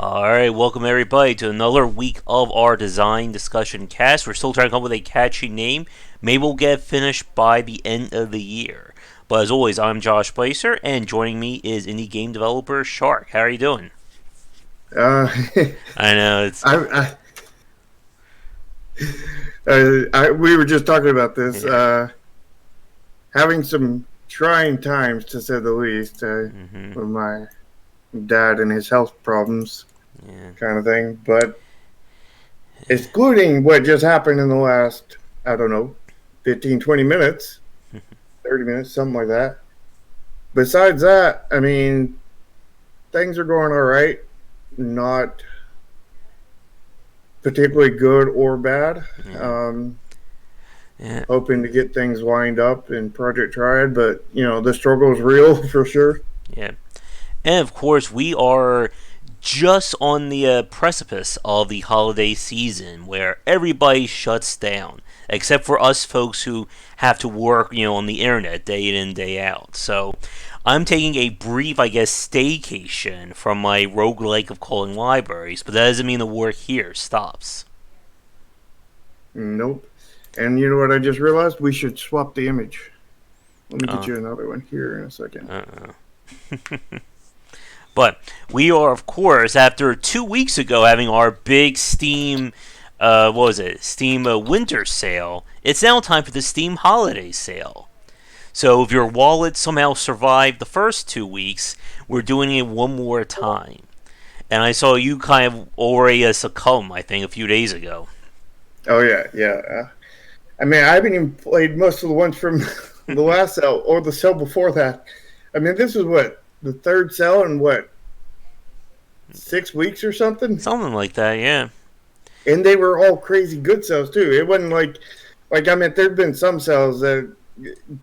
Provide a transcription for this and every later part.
Alright, welcome everybody to another week of our design discussion cast. We're still trying to come up with a catchy name. Maybe we'll get finished by the end of the year. But as always, I'm Josh Bycer, and joining me is indie game developer Shark. How are you doing? Uh, I know it's I, we were just talking about this. yeah. Having some trying times, to say the least, hmm with my dad and his health problems, Yeah. kind of thing. But excluding what just happened in the last, I don't know, 15, 20 minutes, 30 minutes, something like that. Besides that, I mean, things are going all right. Not particularly good or bad. Yeah. Um, Yeah. Hoping to get things lined up in Project Triad, but the struggle is real for sure. Yeah. And of course, we are just on the precipice of the holiday season where everybody shuts down, except for us folks who have to work, on the internet day in and day out. So I'm taking a brief, I guess, staycation from my roguelike of calling libraries, but that doesn't mean the work here stops. Nope. And you know what I just realized? We should swap the image. Let me get Uh, you another one here in a second. uh-uh. But we are, of course, after 2 weeks ago having our big Steam, what was it? Steam winter sale. It's now time for the Steam holiday sale. So if your wallet somehow survived the first 2 weeks, we're doing it one more time. And I saw you kind of already succumb, I think, a few days ago. Oh yeah, yeah. I mean, I haven't even played most of the ones from the last cell or the cell before that. I mean, this is what the third cell in what 6 weeks or something, Something like that, yeah. and they were all crazy good cells too. It wasn't like I mean, there've been some cells that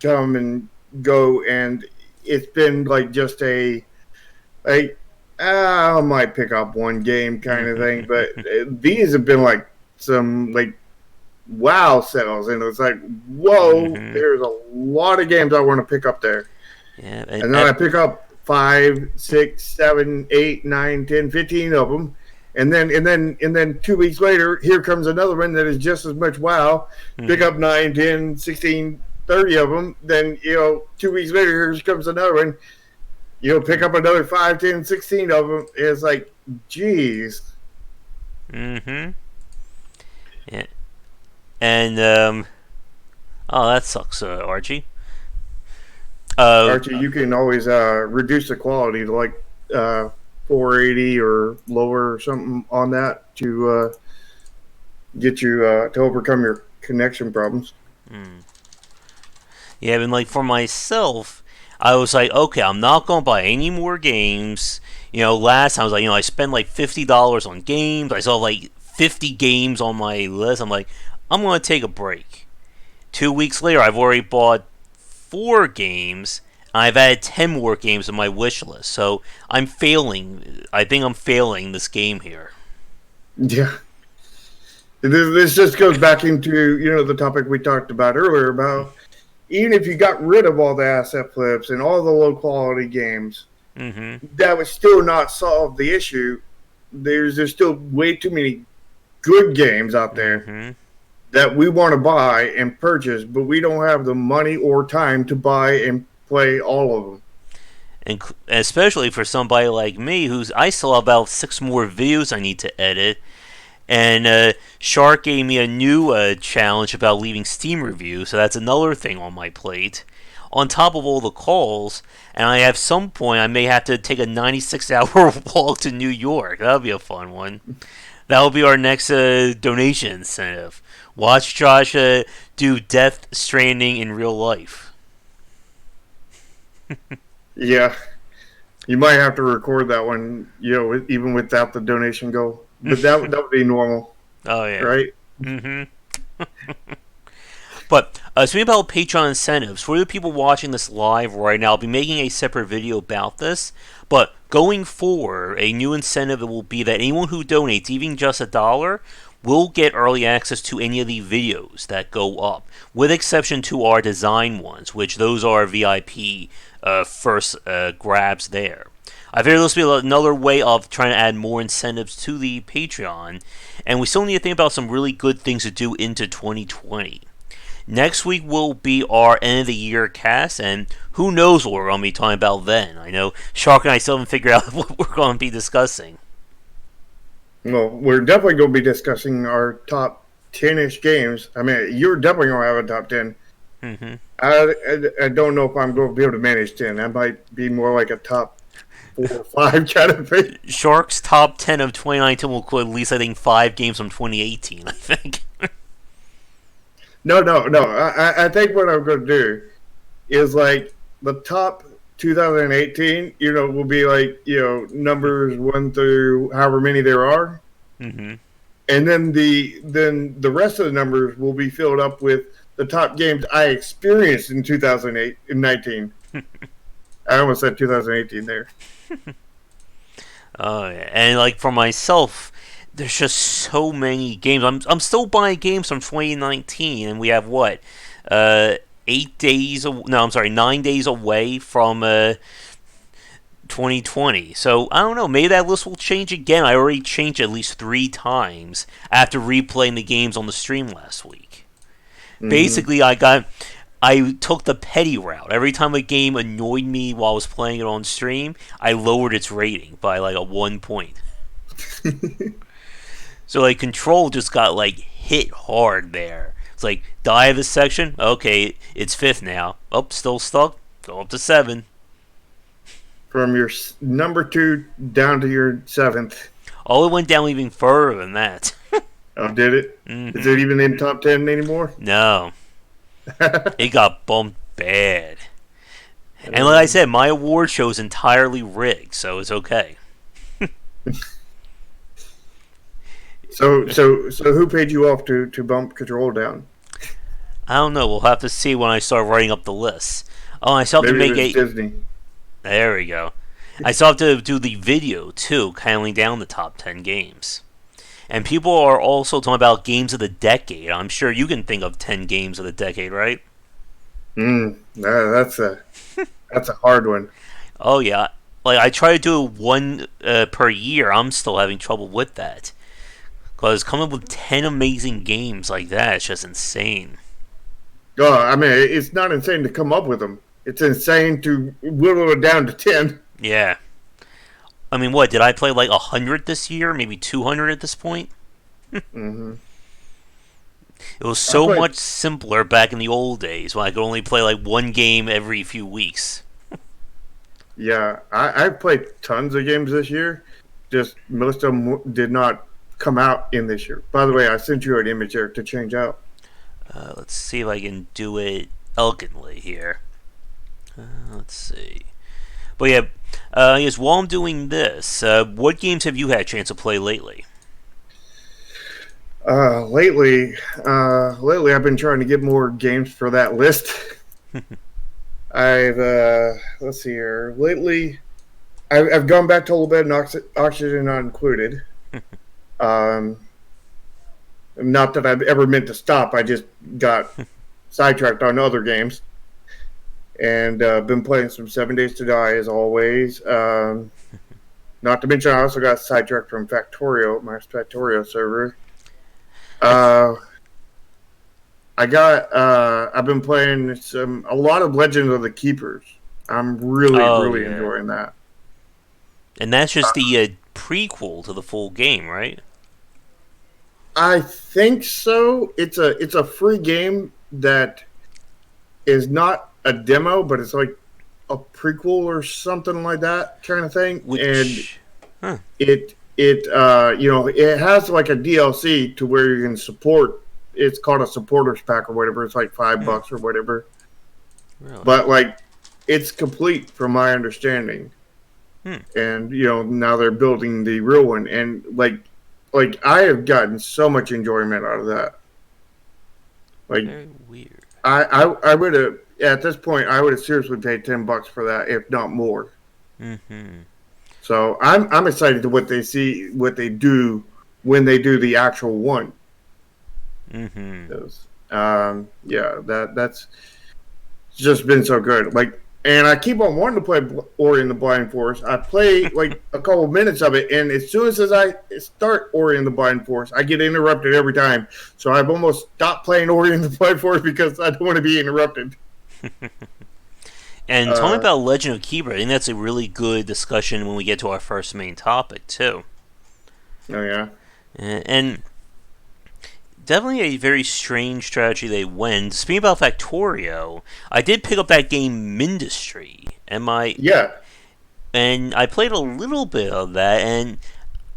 come and go, and it's been like just a like I might pick up one game kind of thing, but these have been like some like wow sales, and it's like whoa, hmm there's a lot of games I want to pick up there, Yeah, and then I pick up 5, 6, 7, 8, 9, 10, 15 of them. And then 2 weeks later, here comes another one that is just as much wow. Pick mhm. up 9, 10, 16, 30 of them. Then, 2 weeks later, here comes another one. Pick up another 5, 10, 16 of them. It's like, geez. Mhm. Yeah. And oh, that sucks, Archie. Uh, Archie, you can always reduce the quality to like 480 or lower or something on that to get you to overcome your connection problems. mm. Yeah, and like for myself, I was like, okay, I'm not gonna buy any more games. Last time I was like, I spent like $50 on games. I saw like 50 games on my list. I'm like, I'm gonna take a break. 2 weeks later, I've already bought 4 games. I've added 10 more games on my wish list. So I'm failing. I think I'm failing this game here. Yeah. This just goes back into the topic we talked about earlier about even if you got rid of all the asset flips and all the low quality games, Mm-hmm. that would still not solve the issue. There's still way too many good games out there Mm-hmm. that we want to buy and purchase, but we don't have the money or time to buy and play all of them. And especially for somebody like me, who's I still have about 6 more videos I need to edit. And Shark gave me a new challenge about leaving Steam reviews, so that's another thing on my plate. On top of all the calls, and I have some point I may have to take a 96-hour walk to New York. That'll be a fun one. That'll be our next donation incentive. Watch Josh do Death Stranding in real life. Yeah, you might have to record that one, even without the donation goal. But that would be normal, Oh yeah. right? Mm-hmm. But speaking about Patreon incentives, for the people watching this live right now, I'll be making a separate video about this. But going forward, a new incentive will be that anyone who donates, even just $1, will get early access to any of the videos that go up, with exception to our design ones, which those are VIP first grabs there. I figured this would be another way of trying to add more incentives to the Patreon, and we still need to think about some really good things to do into 2020. Next week will be our end of the year cast, and who knows what we're going to be talking about then. I know Shark and I still haven't figured out what we're going to be discussing. Well, we're definitely going to be discussing our top 10-ish games. I mean, you're definitely going to have a top 10. Mm-hmm. I don't know if I'm going to be able to manage 10. That might be more like a top 4 or 5 kind of thing. Shark's top 10 of 2019 will include at least, I think, 5 games from 2018, I think. No. I think what I'm going to do is like the top 2018, will be like, numbers 1 through however many there are. Mm-hmm. And then the rest of the numbers will be filled up with the top games I experienced in 2008 and 19. I almost said 2018 there. Oh, yeah. And like for myself, there's just so many games. I'm still buying games from 2019, and we have what, 8 days? No, I'm sorry, 9 days away from 2020. So I don't know. Maybe that list will change again. I already changed at least 3 times after replaying the games on the stream last week. Mm-hmm. Basically, I took the petty route. Every time a game annoyed me while I was playing it on stream, I lowered its rating by like a 1 point. So like Control just got like hit hard there. It's like die of this section. Okay, it's 5th now. Oh, still stuck. Go up to 7. From your number 2 down to your 7th. Oh, it went down even further than that. Oh, did it? Mm-hmm. Is it even in top 10 anymore? No. It got bumped bad. And like I said, my award show is entirely rigged, so it's okay. So who paid you off to bump Control down? I don't know. We'll have to see when I start writing up the list. Oh, I still have to make Disney. There we go. I still have to do the video too, counting down the top 10 games. And people are also talking about games of the decade. I'm sure you can think of 10 games of the decade, right? That's a hard one. Oh yeah, like I try to do one per year. I'm still having trouble with that because coming up with 10 amazing games like that is just insane. Oh, I mean, it's not insane to come up with them. It's insane to whittle it down to 10. Yeah. I mean, what, did I play like 100 this year? Maybe 200 at this point? Mm-hmm. It was so much simpler back in the old days when I could only play like one game every few weeks. Yeah, I've played tons of games this year. Just most of them did not come out in this year. By the way, I sent you an image there to change out. Let's see if I can do it elegantly here. Let's see. But yeah, I guess while I'm doing this, what games have you had a chance to play lately? Lately, I've been trying to get more games for that list. Let's see here. Lately, I've gone back to a little bit of Oxygen Not Included. Not that I've ever meant to stop. I just got sidetracked on other games. And been playing some 7 Days to Die as always. Not to mention, I also got sidetracked from Factorio, my Factorio server. I've been playing a lot of Legends of the Keepers. I'm really enjoying that. And that's just the prequel to the full game, right? I think so. It's a free game that is not a demo, but it's like a prequel or something like that kind of thing. It has like a DLC to where you can support. It's called a supporters pack or whatever. It's like $5 or whatever. Really? But like, it's complete from my understanding. And now they're building the real one, and like I have gotten so much enjoyment out of that. Like, very weird. I would have. At this point, I would have seriously paid $10 for that, if not more. Mm-hmm. So I'm excited to what they do when they do the actual one. Mm-hmm. That's just been so good. Like And I keep on wanting to play Ori and the Blind Forest. I play like a couple minutes of it, and as soon as I start Ori and the Blind Forest, I get interrupted every time. So I've almost stopped playing Ori and the Blind Forest because I don't want to be interrupted. And tell me Uh, about Legend of Keeper. I think that's a really good discussion when we get to our first main topic, too. oh yeah, And definitely a very strange strategy they went. Speaking about Factorio, I did pick up that game Mindustry, yeah, and I played a little bit of that, and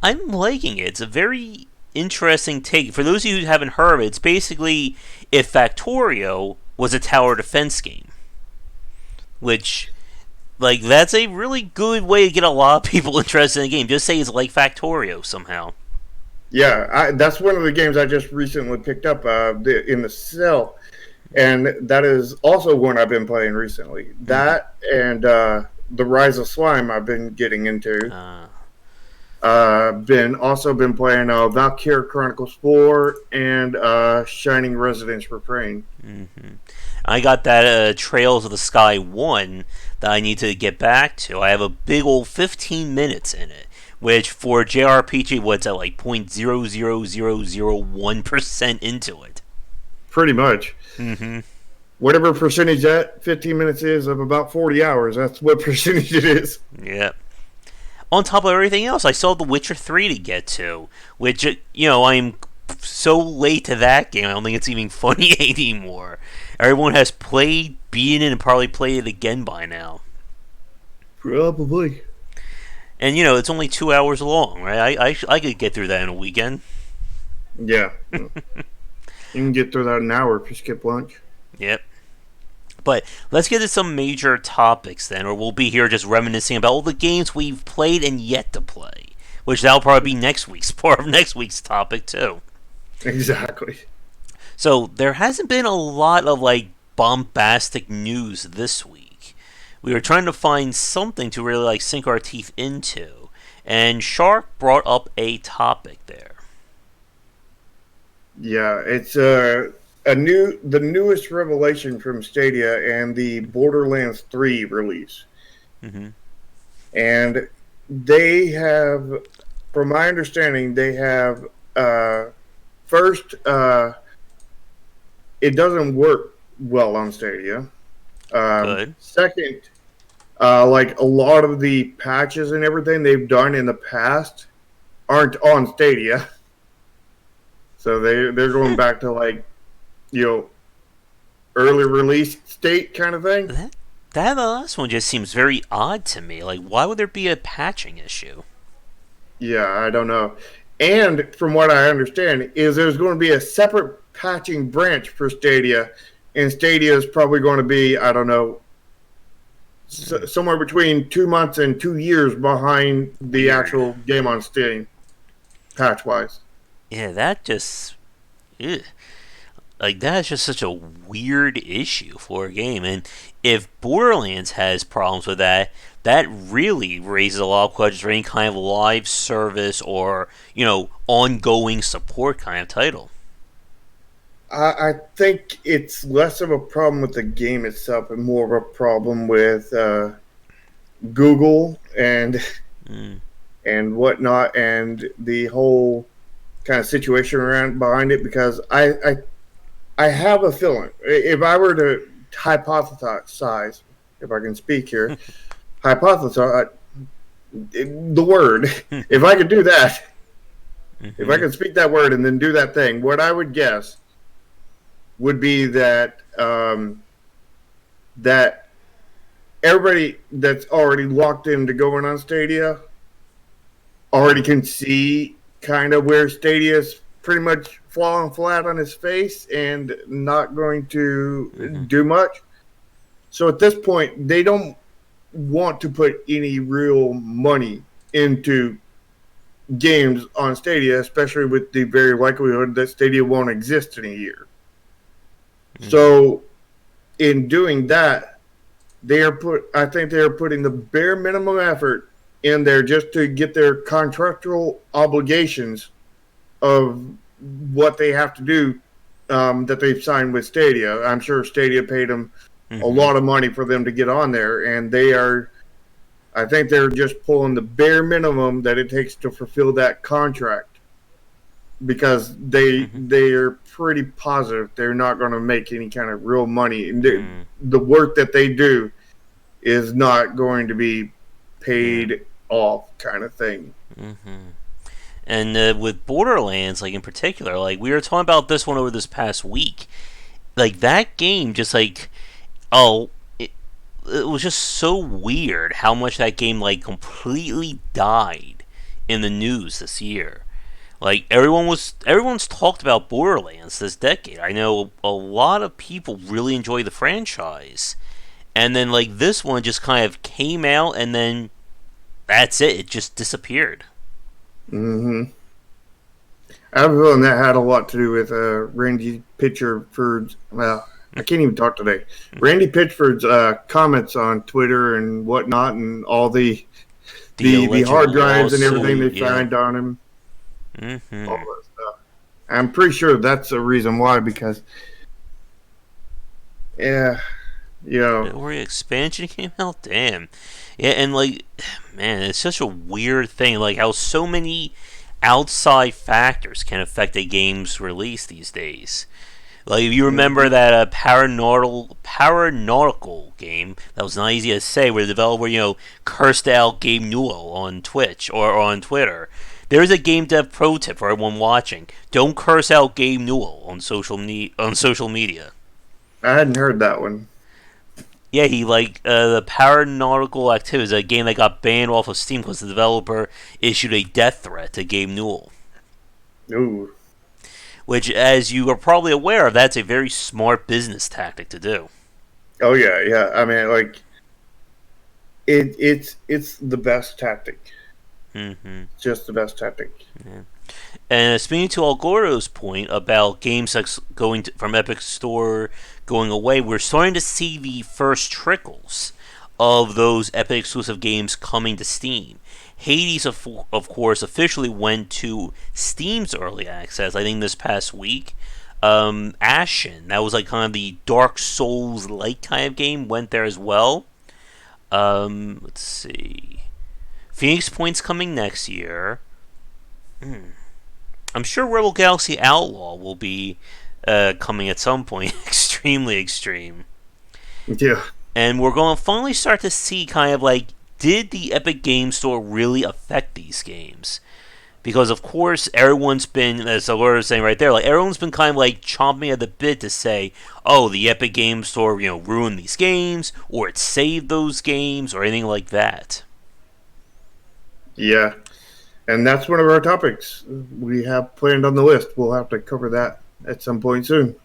I'm liking it. It's a very interesting take. For those of you who haven't heard of it, it's basically if Factorio was a tower defense game, which like that's a really good way to get a lot of people interested in the game. Just say it's like Factorio somehow. yeah. That's one of the games I just recently picked up in the sale, and that is also one I've been playing recently. Mm-hmm. That and the Rise of Slime I've been getting into. Uh, Been playing Valkyria Chronicles 4 and Shining Residence Refrain. mm-hmm. I got that Trails of the Sky 1 that I need to get back to. I have a big old 15 minutes in it, which for JRPG, what's at like 0.00001% into it. Pretty much. Mm-hmm. Whatever percentage that 15 minutes is of about 40 hours, that's what percentage it is. Yep. On top of everything else, I still have The Witcher 3 to get to, which, I'm so late to that game, I don't think it's even funny anymore. Everyone has played, beaten it, and probably played it again by now. Probably. And, it's only 2 hours long, right? I could get through that in a weekend. Yeah. You can get through that in an hour if you skip lunch. Yep. But let's get to some major topics then, or we'll be here just reminiscing about all the games we've played and yet to play. Which that'll probably be next week's part of next week's topic too. Exactly. So there hasn't been a lot of like bombastic news this week. We were trying to find something to really like sink our teeth into, and Shark brought up a topic there. Yeah, it's the newest revelation from Stadia and the Borderlands 3 release. Mm-hmm. And they have, from my understanding, they have first, it doesn't work well on Stadia. Good. Second, like a lot of the patches and everything they've done in the past aren't on Stadia. So they're going back to like, early release state kind of thing. That last one just seems very odd to me. Like, why would there be a patching issue? Yeah, I don't know. And from what I understand, is there's going to be a separate patching branch for Stadia, and Stadia is probably going to be, I don't know, somewhere between 2 months and 2 years behind the actual game on Steam, patch wise. Yeah, that just. Ugh. Like, that's just such a weird issue for a game. And if Borderlands has problems with that, that really raises a lot of questions for any kind of live service or, ongoing support kind of title. I think it's less of a problem with the game itself and more of a problem with Google and whatnot, and the whole kind of situation around behind it. Because I have a feeling if I were to hypothesize, if I can speak here, hypothesize the word. If I could do that, if I could speak that word and then do that thing, what I would guess would be that that everybody that's already locked into going on Stadia already can see kind of where Stadia is pretty much falling flat on his face and not going to do much. So at this point, they don't want to put any real money into games on Stadia, especially with the very likelihood that Stadia won't exist in a year. So in doing that, I think they are putting the bare minimum effort in there just to get their contractual obligations of what they have to do that they've signed with Stadia. I'm sure Stadia paid them a lot of money for them to get on there, and I think they're just pulling the bare minimum that it takes to fulfill that contract, because they are pretty positive they're not going to make any kind of real money. The work that they do is not going to be paid off, kind of thing. And with Borderlands, like in particular, like we were talking about this one over this past week, like that game just like, oh, it was just so weird how much that game like completely died in the news this year. Like everyone's talked about Borderlands this decade. I know a lot of people really enjoy the franchise, and then like this one just kind of came out, and then that's it. It just disappeared. I have a feeling that had a lot to do with Randy Pitchford's. Well, I can't even talk today. Randy Pitchford's comments on Twitter and whatnot, and all the hard drives and everything they find on him. All that stuff. I'm pretty sure that's the reason why, because Or expansion came out, damn. Yeah, and like, man, it's such a weird thing, like how so many outside factors can affect a game's release these days. Like, if you remember that paranautical game that was not easy to say, where the developer, cursed out Gabe Newell on Twitch or on Twitter. There's a game dev pro tip for everyone watching: don't curse out Gabe Newell on social media. I hadn't heard that one. Yeah, he the Paranautical Activity is a game that got banned off of Steam because the developer issued a death threat to Gabe Newell. Ooh. Which, as you are probably aware of, that's a very smart business tactic to do. Oh yeah. I mean, like, it's the best tactic. Just the best tactic. Yeah. And speaking to Algoro's point about games from Epic Store going away, we're starting to see the first trickles of those Epic exclusive games coming to Steam. Hades, of course, officially went to Steam's early access, I think this past week. Ashen, that was like kind of the Dark Souls-like kind of game, went there as well. Let's see. Phoenix Point's coming next year. I'm sure Rebel Galaxy Outlaw will be coming at some point. Extremely extreme. Yeah. And we're going to finally start to see kind of like, did the Epic Game Store really affect these games? Because, of course, everyone's been, as Alora was saying right there, like everyone's been kind of like chomping at the bit to say, oh, the Epic Game Store, ruined these games, or it saved those games, or anything like that. Yeah. And that's one of our topics we have planned on the list. We'll have to cover that at some point soon.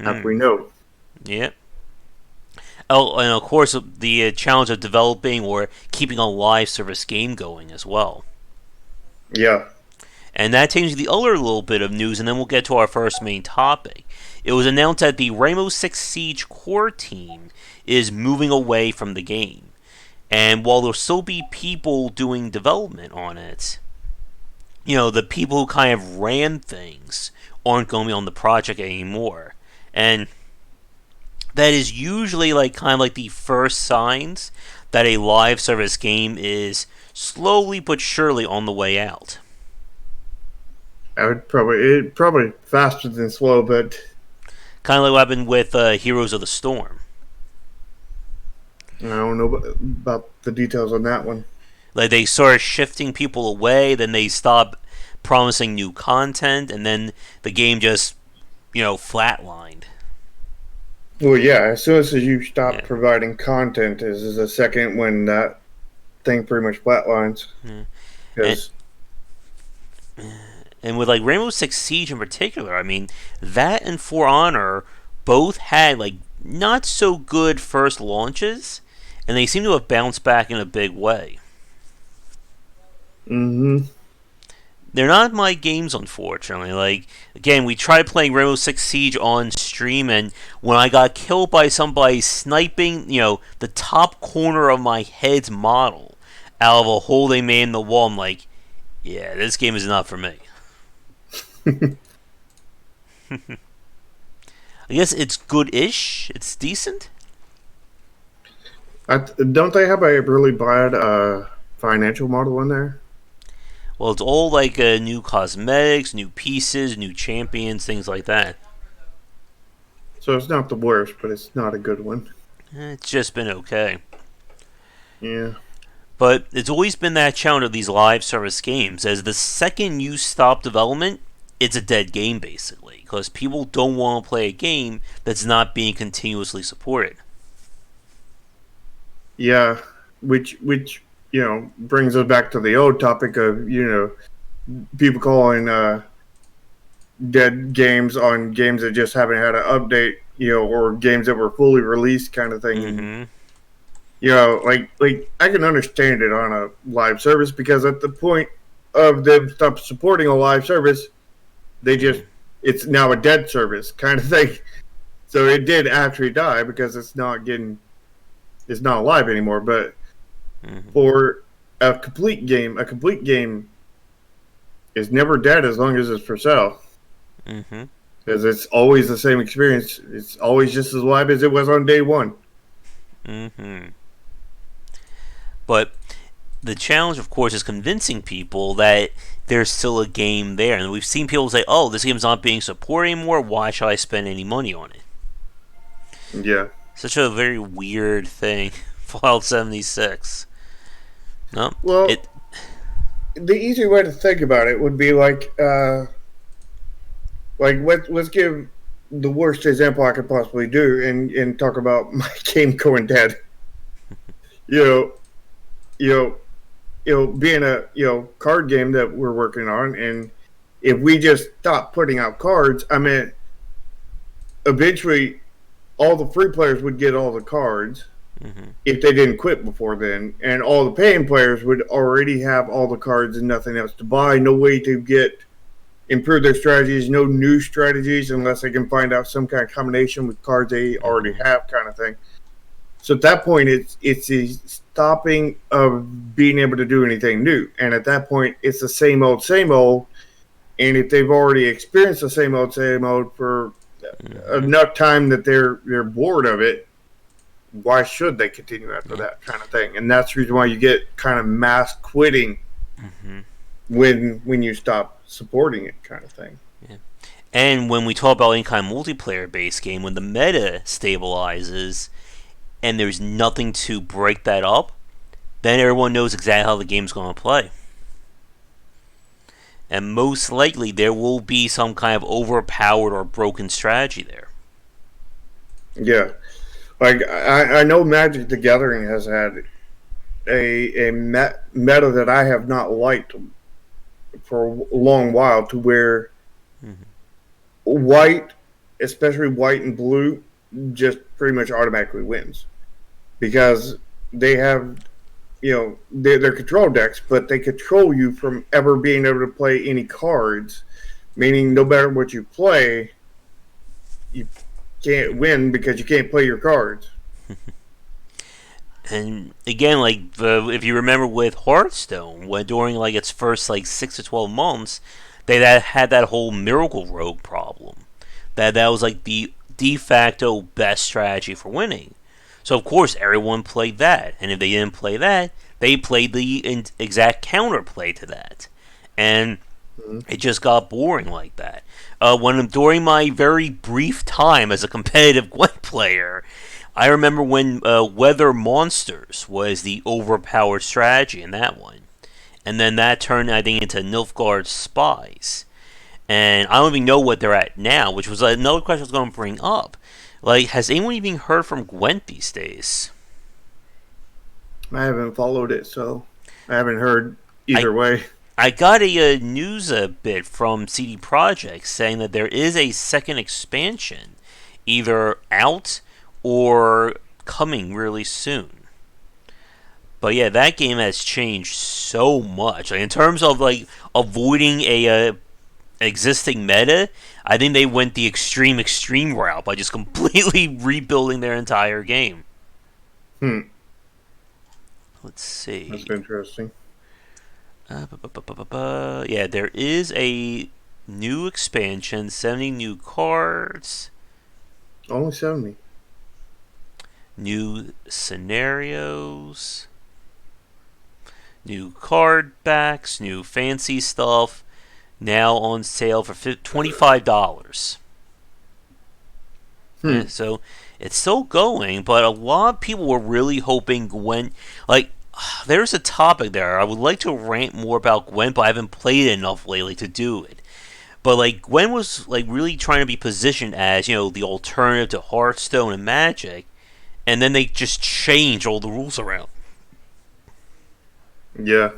After we know. Yep. Oh, and of course, the challenge of developing or keeping a live service game going as well. Yeah. And that changes the other little bit of news, and then we'll get to our first main topic. It was announced that the Rainbow Six Siege core team is moving away from the game. And while there'll still be people doing development on it, the people who kind of ran things aren't going to be on the project anymore. And that is usually kind of the first signs that a live service game is slowly but surely on the way out. I would probably faster than slow, but kind of like what happened with Heroes of the Storm. I don't know about the details on that one. Like, they started shifting people away, then they stopped promising new content, and then the game just, flatlined. Well, yeah, as soon as you stop providing content is a second when that thing pretty much flatlines. And with Rainbow Six Siege in particular, I mean, that and For Honor both had not so good first launches, and they seem to have bounced back in a big way. They're not my games, unfortunately. Again, we tried playing Rainbow Six Siege on stream, and when I got killed by somebody sniping, the top corner of my head's model out of a hole they made in the wall, I'm like, yeah, this game is not for me. I guess it's good-ish. It's decent. Don't they have a really bad financial model in there? Well, it's all like new cosmetics, new pieces, new champions, things like that. So it's not the worst, but it's not a good one. It's just been okay. Yeah. But it's always been that challenge of these live service games. As the second you stop development, it's a dead game basically, because people don't want to play a game that's not being continuously supported. Yeah. Which brings us back to the old topic of people calling dead games on games that just haven't had an update, or games that were fully released kind of thing. And Mm-hmm. like I can understand it on a live service because at the point of them stop supporting a live service, they just Mm-hmm. it's now a dead service kind of thing. So it did actually die because it's not alive anymore. But Mm-hmm. for a complete game is never dead as long as it's for sale. Mm-hmm. Because it's always the same experience. It's always just as live as it was on day one. Mm-hmm. But the challenge, of course, is convincing people that there's still a game there. And we've seen people say, "Oh, this game's not being supported anymore. Why should I spend any money on it?" Yeah. Such a very weird thing. Fallout 76. No, Well, it. the easy way to think about it would be like let's give the worst example I could possibly do and talk about my game going dead. You know, you know, being a card game that we're working on, and if we just stop putting out cards, I mean, eventually all the free players would get all the cards Mm-hmm. if they didn't quit before then, and all the paying players would already have all the cards and nothing else to buy, no way to get improve their strategies, no new strategies unless they can find out some kind of combination with cards they already Mm-hmm. have, kind of thing. So at that point, it's the stopping of being able to do anything new, and at that point, it's the same old. And if they've already experienced the same old for Mm-hmm. enough time that they're bored of it, why should they continue after Yeah. that kind of thing? And that's the reason why you get kind of mass quitting Mm-hmm. when you stop supporting it, kind of thing. Yeah. And when we talk about any kind of multiplayer based game, when the meta stabilizes and there's nothing to break that up, then everyone knows exactly how the game's going to play. And most likely there will be some kind of overpowered or broken strategy there. Yeah, like I know Magic the Gathering has had meta that I have not liked for a long while, to where Mm-hmm. white, especially white and blue, just pretty much automatically wins because they have they're control decks, but they control you from ever being able to play any cards, meaning no matter what you play, you can't win because you can't play your cards. And again, like if you remember with Hearthstone, when during like its first like 6 to 12 months, had that whole Miracle Rogue problem. That was like the de facto best strategy for winning. So of course everyone played that, and if they didn't play that, they played the exact counterplay to that, and Mm-hmm. it just got boring like that. When during my very brief time as a competitive Gwent player, I remember when Weather Monsters was the overpowered strategy in that one, and then that turned I think into Nilfgaard's Spies, and I don't even know what they're at now, which was another question I was going to bring up. Like, has anyone even heard from Gwent these days? I haven't followed it, so I haven't heard I either way. I got a news bit from CD Projekt saying that there is a second expansion, either out or coming really soon. But yeah, that game has changed so much. Like, in terms of like avoiding a existing meta, I think they went the extreme route by just completely rebuilding their entire game. Hmm, Let's see. that's interesting. Yeah, there is a new expansion, 70 new cards. Only 70. new scenarios, new card backs, new fancy stuff. Now on sale for $25. Hmm. So it's still going, but a lot of people were really hoping Gwen. Like, there's a topic there. I would like to rant more about Gwen, but I haven't played enough lately to do it. But like Gwen was like really trying to be positioned as the alternative to Hearthstone and Magic, and then they just change all the rules around. Yeah.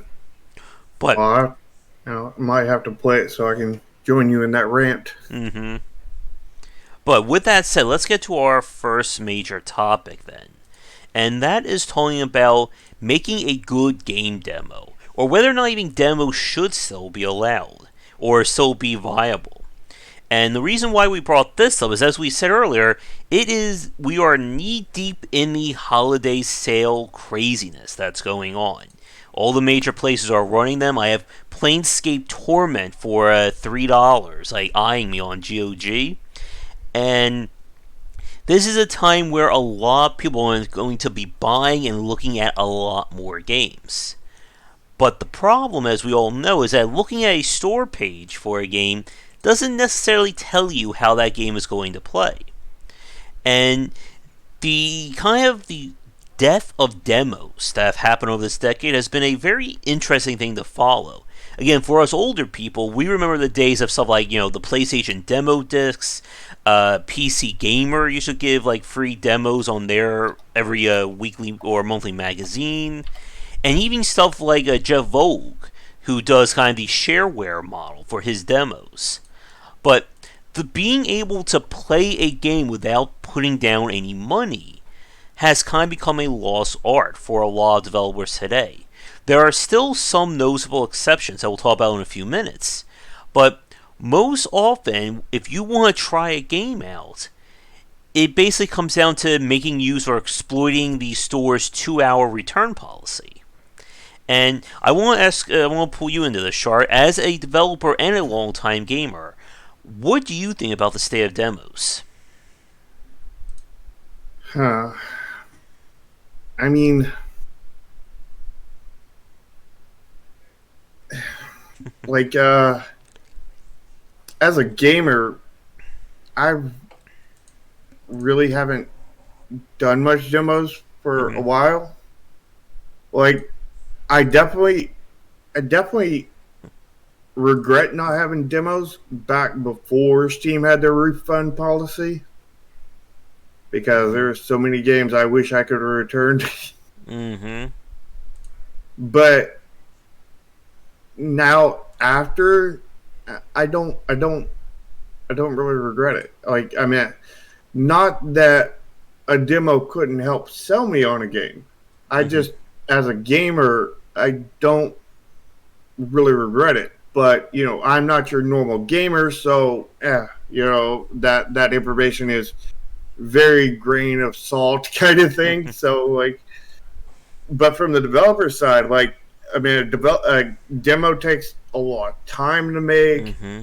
But Well, I might have to play it so I can join you in that rant. mm-hmm. But with that said, let's get to our first major topic then, and that is talking about making a good game demo, or whether or not even demos should still be allowed or still be viable. And the reason why we brought this up is, as we said earlier, we are knee deep in the holiday sale craziness that's going on. All the major places are running them. I have Planescape Torment for $3, like eyeing me on GOG, and this is a time where a lot of people are going to be buying and looking at a lot more games. But the problem, as we all know, is that looking at a store page for a game doesn't necessarily tell you how that game is going to play. And the death of demos that have happened over this decade has been a very interesting thing to follow. Again, for us older people, we remember the days of stuff like, the PlayStation demo discs. PC Gamer used to give like free demos on their every weekly or monthly magazine. And even stuff like Jeff Vogue, who does kind of the shareware model for his demos. But the being able to play a game without putting down any money has kind of become a lost art for a lot of developers today. There are still some noticeable exceptions that we'll talk about in a few minutes, but most often, if you want to try a game out, it basically comes down to making use or exploiting the store's 2-hour return policy. And I want to pull you into this, Shar, as a developer and a long-time gamer. What do you think about the state of demos? Huh. I mean, like, as a gamer, I really haven't done much demos for a Mm-hmm. while. Like, I definitely regret not having demos back before Steam had their refund policy because Mm-hmm. there's so many games I wish I could have returned. Mm-hmm. But now after, I don't really regret it. Like, I mean, not that a demo couldn't help sell me on a game. I Mm-hmm. just, as a gamer, I don't really regret it. But I'm not your normal gamer, so that information is very grain of salt kind of thing. So like, but from the developer side, like, I mean, a demo takes a lot of time to make. Mm-hmm.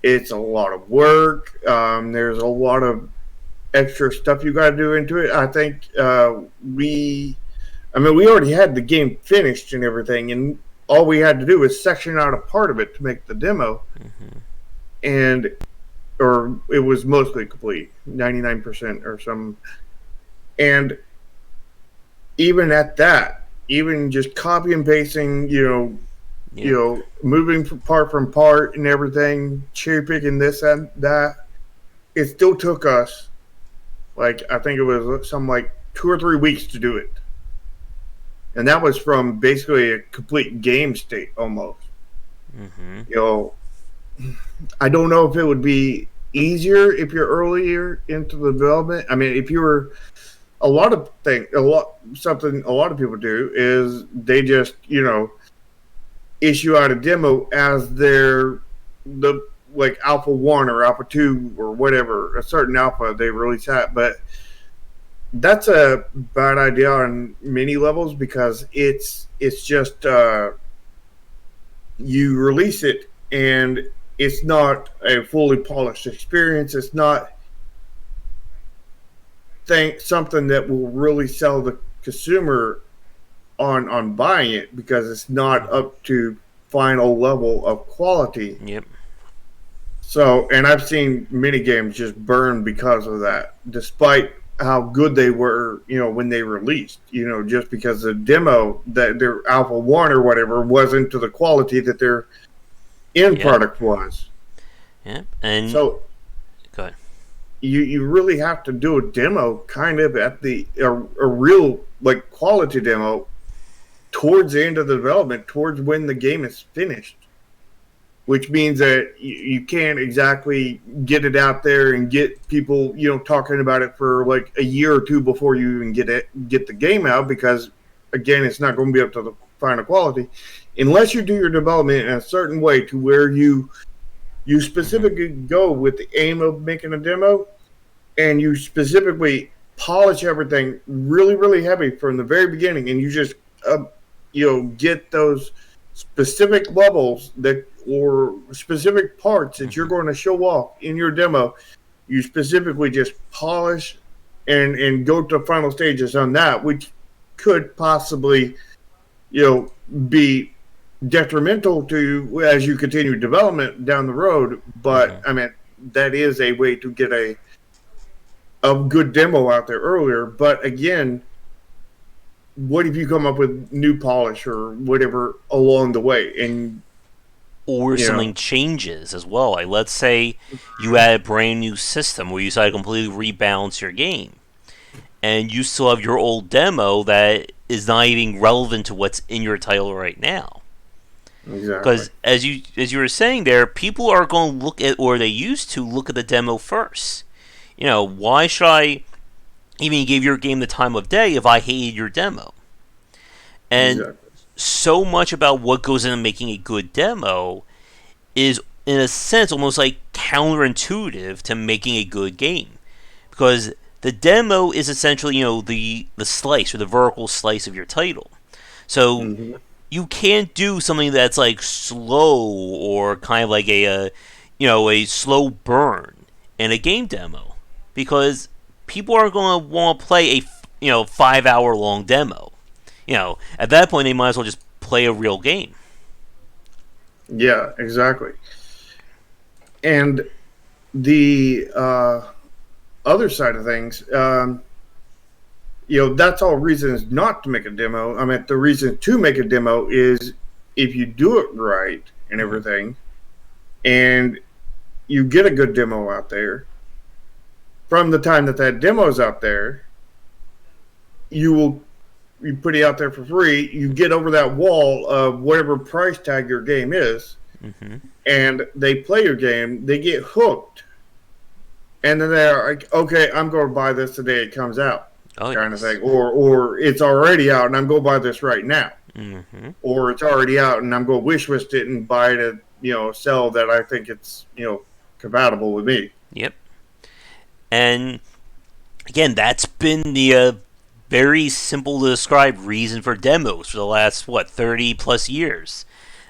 It's a lot of work. There's a lot of extra stuff you got to do into it. I think we already had the game finished and everything, and all we had to do was section out a part of it to make the demo, Mm-hmm. and or it was mostly complete, 99% or some. And even at that, even just copy and pasting, Yeah. moving from part and everything, cherry picking this and that, it still took us like I think it was something like 2 or 3 weeks to do it, and that was from basically a complete game state almost. Mm-hmm. You know, I don't know if it would be easier if you're earlier into the development. I mean, if you were something a lot of people do is they just issue out a demo as the like alpha 1 or alpha 2 or whatever, a certain alpha they release at. But that's a bad idea on many levels because it's just you release it and it's not a fully polished experience. It's not something that will really sell the consumer on buying it, because it's not up to final level of quality. Yep. So, and I've seen many games just burn because of that, despite how good they were, when they released, just because the demo, that their Alpha 1 or whatever, wasn't to the quality that their end product was. Yep. And so go ahead. You really have to do a demo kind of at a real like quality demo towards the end of the development, towards when the game is finished. Which means that you can't exactly get it out there and get people, talking about it for like a year or two before you even get the game out, because again, it's not going to be up to the final quality unless you do your development in a certain way to where you specifically go with the aim of making a demo, and you specifically polish everything really, really heavy from the very beginning, and you just get those specific levels that or specific parts that you're going to show off in your demo. You specifically just polish and go to final stages on that, which could possibly be detrimental to you as you continue development down the road. But I mean, that is a way to get a good demo out there earlier. But again, what if you come up with new polish or whatever along the way, or something changes as well? Like, let's say you add a brand new system where you decide to completely rebalance your game, and you still have your old demo that is not even relevant to what's in your title right now. Exactly. Because as you were saying there, people are going to look at, or they used to look at the demo first. Why should I even give your game the time of day if I hated your demo? And so much about what goes into making a good demo is, in a sense, almost like counterintuitive to making a good game, because the demo is essentially, the slice or the vertical slice of your title. So you can't do something that's like slow or kind of like a slow burn in a game demo, because people are going to want to play a 5-hour long demo. At that point, they might as well just play a real game. Yeah, exactly. And the other side of things, that's all reasons not to make a demo. I mean, the reason to make a demo is if you do it right and everything, and you get a good demo out there, from the time that demo's out there, you put it out there for free, you get over that wall of whatever price tag your game is, and they play your game, they get hooked, and then they're like, okay, I'm going to buy this the day it comes out, kind of thing. Or it's already out and I'm going to buy this right now. Or it's already out and I'm going to wish list it and buy it at a sell that I think it's compatible with me. Yep. And again, that's been the very simple to describe reason for demos for the last 30 plus years.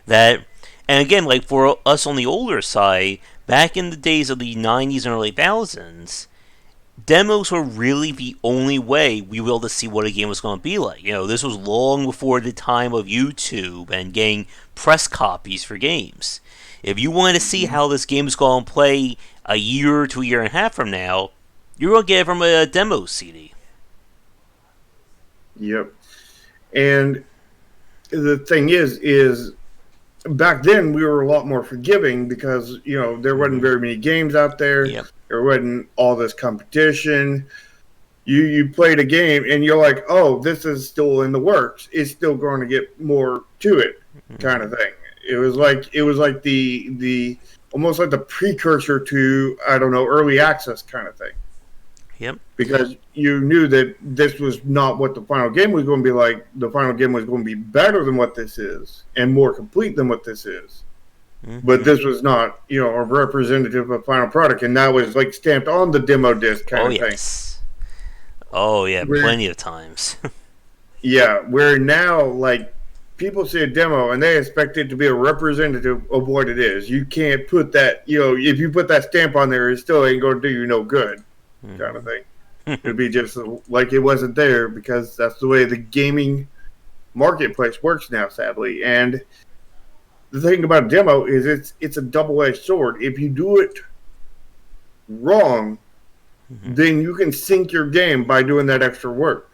And again, like for us on the older side, back in the days of the 90s and early 2000s, demos were really the only way we were able to see what a game was going to be like. This was long before the time of YouTube and getting press copies for games. If you wanted to see how this game is going to play a year to a year and a half from now, you're going to get it from a demo CD. Yep. And the thing is back then we were a lot more forgiving because, there wasn't very many games out there. Yep. There wasn't all this competition. You played a game and you're like, oh, this is still in the works. It's still going to get more to it, kind of thing. It was like the almost like the precursor to, I don't know, early access kind of thing. Yep. Because you knew that this was not what the final game was going to be like. The final game was going to be better than what this is and more complete than what this is. But this was not, a representative of final product, and that was like stamped on the demo disc kind of thing. Oh yeah, plenty of times. Yeah, where now like people see a demo and they expect it to be a representative of what it is. You can't put that, if you put that stamp on there, it still ain't going to do you no good, kind of thing. It'd be just like it wasn't there because that's the way the gaming marketplace works now, sadly. And the thing about a demo is it's a double-edged sword. If you do it wrong, then you can sink your game by doing that extra work.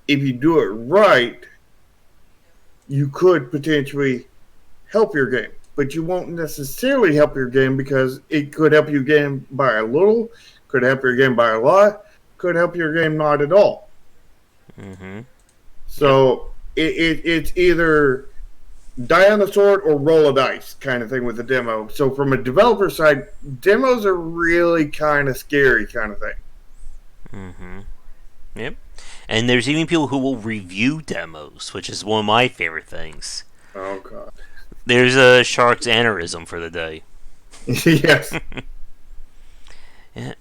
If you do it right, you could potentially help your game, but you won't necessarily help your game because it could help your game by a little, could help your game by a lot, could help your game not at all. Mm-hmm. So it's either die on the sword or roll a dice kind of thing with the demo. So from a developer side, demos are really kind of scary kind of thing. Mm-hmm. Yep. And there's even people who will review demos, which is one of my favorite things. Oh, God. There's a shark's aneurysm for the day. Yes.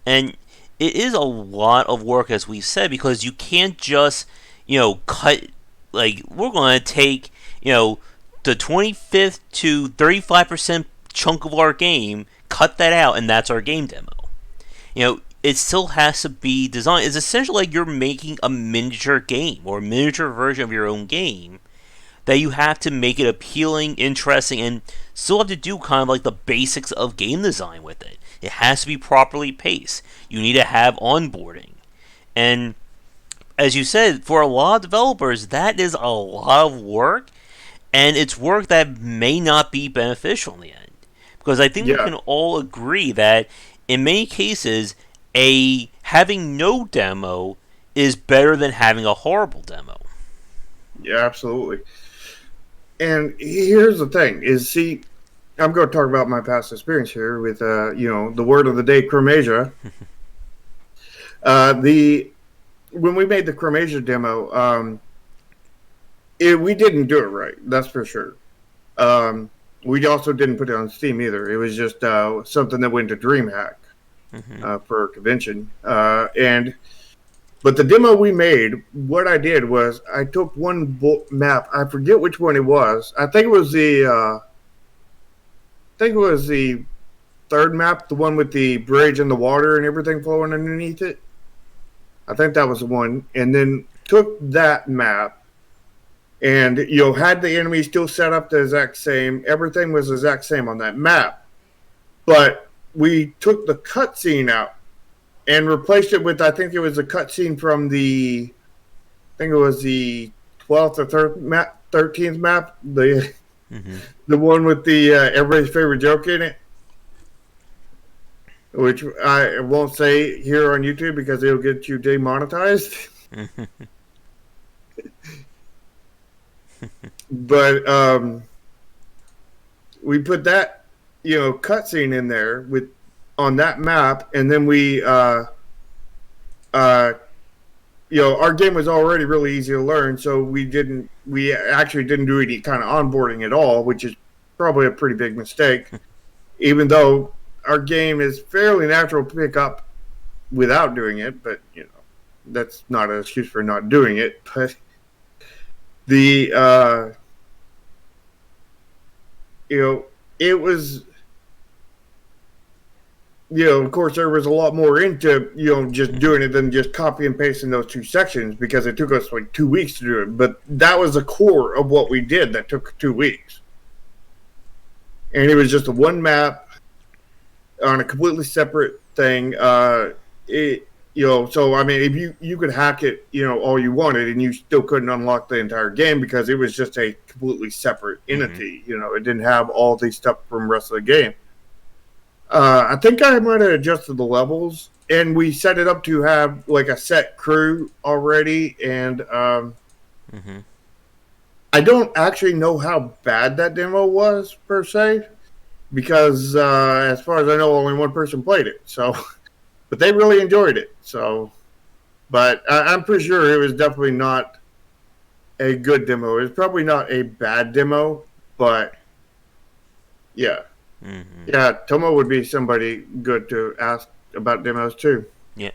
And it is a lot of work, as we've said, because you can't just, cut, like, we're going to take, the 25th to 35% chunk of our game, cut that out, and that's our game demo. It still has to be designed. It's essentially like you're making a miniature game or a miniature version of your own game that you have to make it appealing, interesting, and still have to do kind of like the basics of game design with it. It has to be properly paced. You need to have onboarding. And as you said, for a lot of developers, that is a lot of work, and it's work that may not be beneficial in the end. Because I think we can all agree that in many cases, having no demo is better than having a horrible demo. Yeah, absolutely. And here's the thing: I'm going to talk about my past experience here with, the word of the day, Chromasia. When we made the Chromasia demo, we didn't do it right. That's for sure. We also didn't put it on Steam either. It was just something that went to DreamHack for a convention. But the demo we made, what I did was I took one map. I forget which one it was. I think it was the third map, the one with the bridge and the water and everything flowing underneath it. I think that was the one. And then took that map and had the enemy still set up the exact same. Everything was the exact same on that map. But we took the cutscene out and replaced it with, I think it was a cutscene from the 12th or 13th map, the one with the everybody's favorite joke in it, which I won't say here on YouTube because it'll get you demonetized. But we put that cutscene in there on that map, and then we our game was already really easy to learn, so we actually didn't do any kind of onboarding at all, which is probably a pretty big mistake, even though our game is fairly natural to pick up without doing it. But that's not an excuse for not doing it. But it was, of course, there was a lot more into, just doing it than just copy and pasting those two sections, because it took us like 2 weeks to do it. But that was the core of what we did that took 2 weeks. And it was just a one map on a completely separate thing. So, I mean, if you could hack it, all you wanted, and you still couldn't unlock the entire game because it was just a completely separate entity. It didn't have all the stuff from the rest of the game. I think I might have adjusted the levels, and we set it up to have like a set crew already. And I don't actually know how bad that demo was per se, because as far as I know, only one person played it. So, but they really enjoyed it. So, but I'm pretty sure it was definitely not a good demo. It's probably not a bad demo, but yeah. Yeah, Tomo would be somebody good to ask about demos too. Yeah.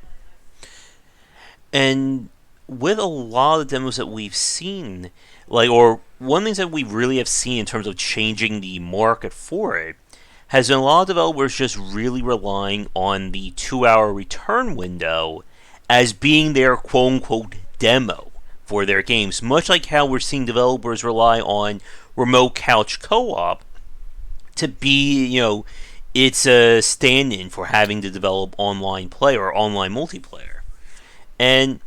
And with a lot of the demos that we've seen, or one of the things that we really have seen in terms of changing the market for it, has been a lot of developers just really relying on the 2-hour return window as being their quote unquote demo for their games, much like how we're seeing developers rely on remote couch co-op to be, it's a stand-in for having to develop online play or online multiplayer. And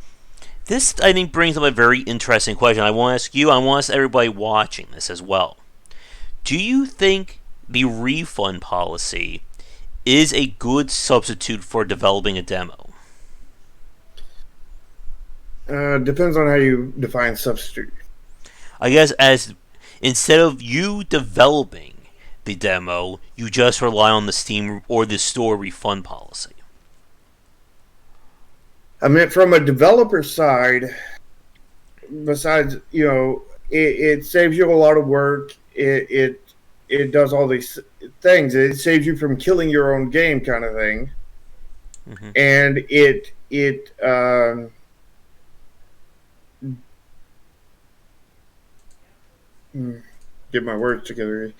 this, I think, brings up a very interesting question. I want to ask you, I want to ask everybody watching this as well. Do you think the refund policy is a good substitute for developing a demo? Depends on how you define substitute. I guess as instead of you developing the demo, you just rely on the Steam or the store refund policy. I mean, from a developer side, besides, it saves you a lot of work. It does all these things. It saves you from killing your own game, kind of thing. Mm-hmm. And get my words together.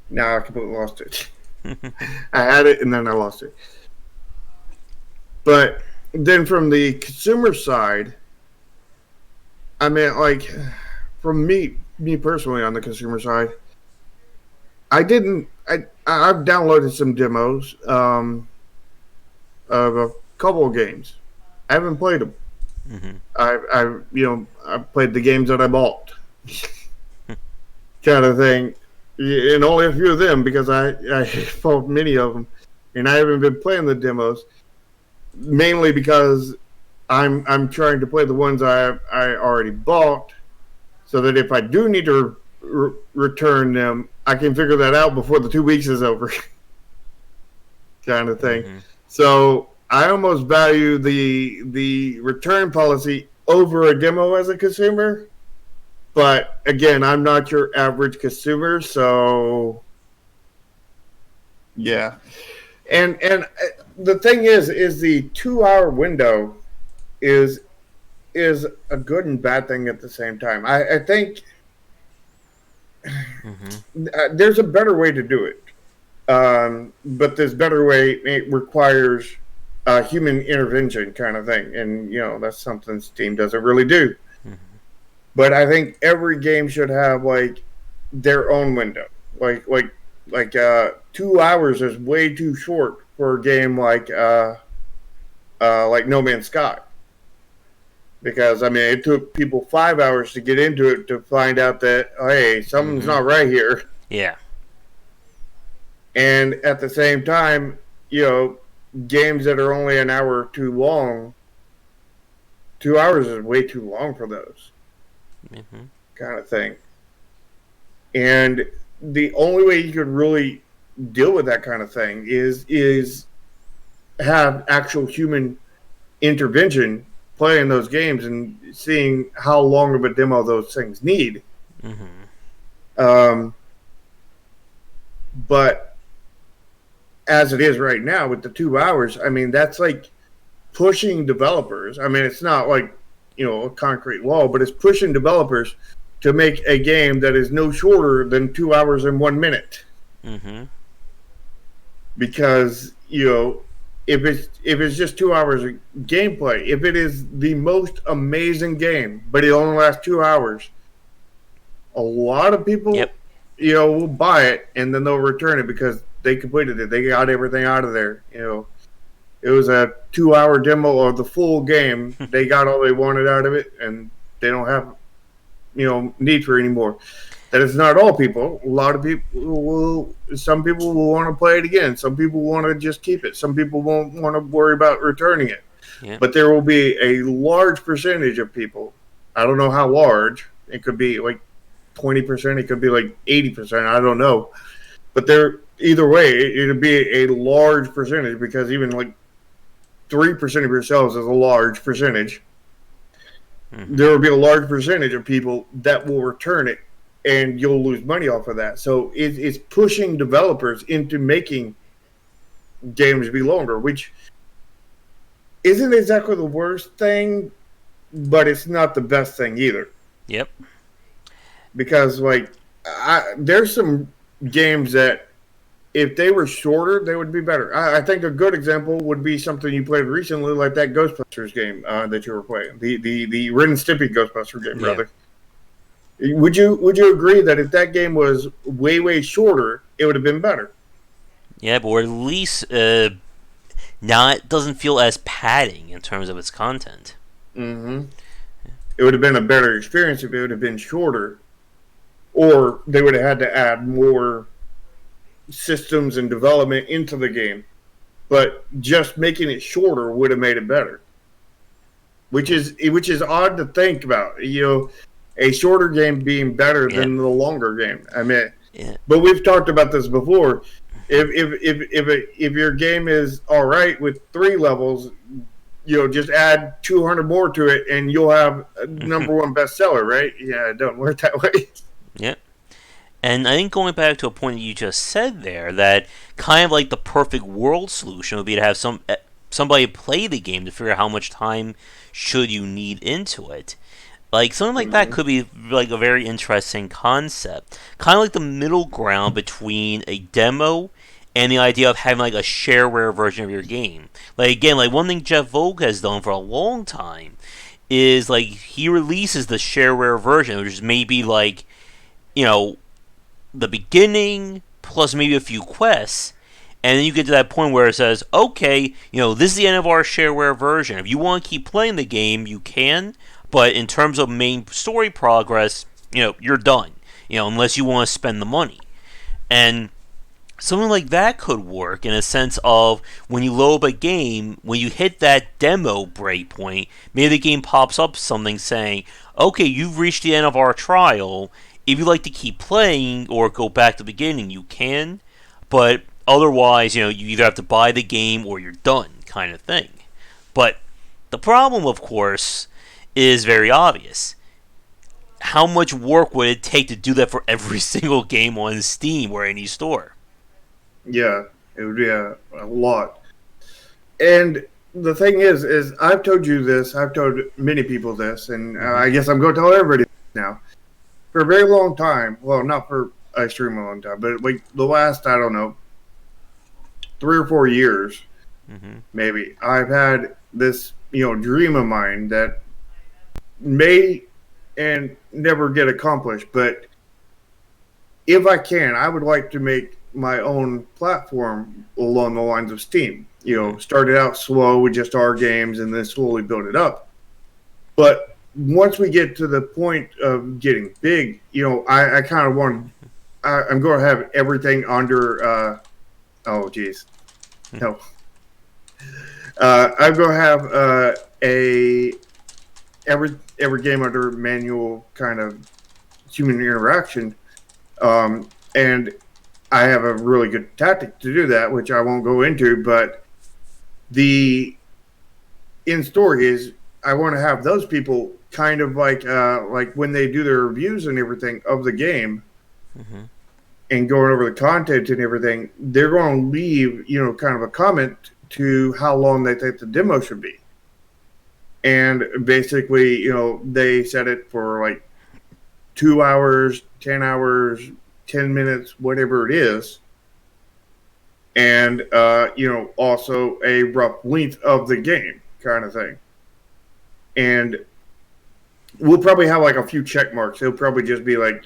Now I completely lost it. I had it and then I lost it. But then from the consumer side, I mean, like, from me personally on the consumer side, I've downloaded some demos of a couple of games. I haven't played them. Mm-hmm. I've played the games that I bought, kind of thing, and only a few of them because I bought many of them, and I haven't been playing the demos, mainly because I'm trying to play the ones I already bought, so that if I do need to return them, I can figure that out before the 2 weeks is over, kind of thing. Mm-hmm. So I almost value the return policy over a demo as a consumer. But again, I'm not your average consumer, so yeah. And the thing is the 2-hour window is a good and bad thing at the same time. I think there's a better way to do it. But this better way, it requires human intervention kind of thing. And, that's something Steam doesn't really do. Mm-hmm. But I think every game should have, like, their own window. Like 2 hours is way too short for a game like No Man's Sky. Because, I mean, it took people 5 hours to get into it to find out that, hey, something's not right here. Yeah. And at the same time, games that are only an hour or too long, 2 hours is way too long for those. Mm-hmm. Kind of thing. And the only way you could really deal with that kind of thing is have actual human intervention playing those games and seeing how long of a demo those things need. Mm-hmm. But as it is right now with the 2 hours, I mean, that's like pushing developers. I mean, it's not like, a concrete wall, but it's pushing developers to make a game that is no shorter than 2 hours and 1 minute. Mm-hmm. Because, if it's just 2 hours of gameplay, if it is the most amazing game, but it only lasts 2 hours, a lot of people, will buy it and then they'll return it because they completed it. They got everything out of there. It was a 2-hour demo of the full game. They got all they wanted out of it, and they don't have, need for any more. That is not all people. A lot of people some people will want to play it again. Some people want to just keep it. Some people won't want to worry about returning it. Yeah. But there will be a large percentage of people. I don't know how large. It could be like 20%. It could be like 80%. I don't know. But either way, it'll be a large percentage because even like 3% of your sales is a large percentage. Mm-hmm. There will be a large percentage of people that will return it, and you'll lose money off of that. So it's pushing developers into making games be longer, which isn't exactly the worst thing, but it's not the best thing either. Yep. Because, like, there's some games that if they were shorter, they would be better. I think a good example would be something you played recently, like that Ghostbusters game that you were playing, the Ren and Stimpy Ghostbusters game, Yeah. rather. Would you agree that if that game was way shorter, it would have been better? Yeah, but at least not doesn't feel as padding in terms of its content. Mm-hmm. It would have been a better experience if it would have been shorter, or they would have had to add more systems and development into the game. But just making it shorter would have made it better, which is odd to think about. A shorter game being better Yeah. than the longer game. I mean, Yeah. but we've talked about this before. If your game is all right with 3 levels, just add 200 more to it, and you'll have a number one bestseller, right? Yeah, it doesn't work that way. Yeah. And I think going back to a point that you just said there, that kind of like the perfect world solution would be to have somebody play the game to figure out how much time should you need into it. Like something like that could be like a very interesting concept, kind of like the middle ground between a demo and the idea of having like a shareware version of your game. Like again, like one thing Jeff Vogue has done for a long time is like he releases the shareware version, which is maybe like you know the beginning plus maybe a few quests, and then you get to that point where it says, okay, this is the end of our shareware version. If you want to keep playing the game, you can, but in terms of main story progress, you're done. Unless you want to spend the money. And something like that could work in a sense of when you load up a game, when you hit that demo breakpoint, maybe the game pops up something saying, okay, you've reached the end of our trial. If you'd like to keep playing or go back to the beginning, you can. But otherwise, you either have to buy the game or you're done, kind of thing. But the problem, of course, is very obvious. How much work would it take to do that for every single game on Steam or any store? Yeah, it would be a lot. And the thing is I've told you this, I've told many people this, and I guess I'm going to tell everybody now. For a very long time, well, not for an extremely long time, but like the last, I don't know, 3 or 4 years, maybe, I've had this, dream of mine that may and never get accomplished. But if I can, I would like to make my own platform along the lines of Steam. Started out slow with just our games and then slowly build it up. But once we get to the point of getting big, I kind of want. I'm going to have everything under. Oh, geez, no. I'm going to have every game under manual kind of human interaction, and I have a really good tactic to do that, which I won't go into. But the in story is I want to have those people kind of like when they do their reviews and everything of the game, and going over the content and everything, they're going to leave kind of a comment to how long they think the demo should be. And basically, they set it for like 2 hours, 10 hours, 10 minutes, whatever it is. And, also a rough length of the game kind of thing. And we'll probably have like a few check marks. It'll probably just be like,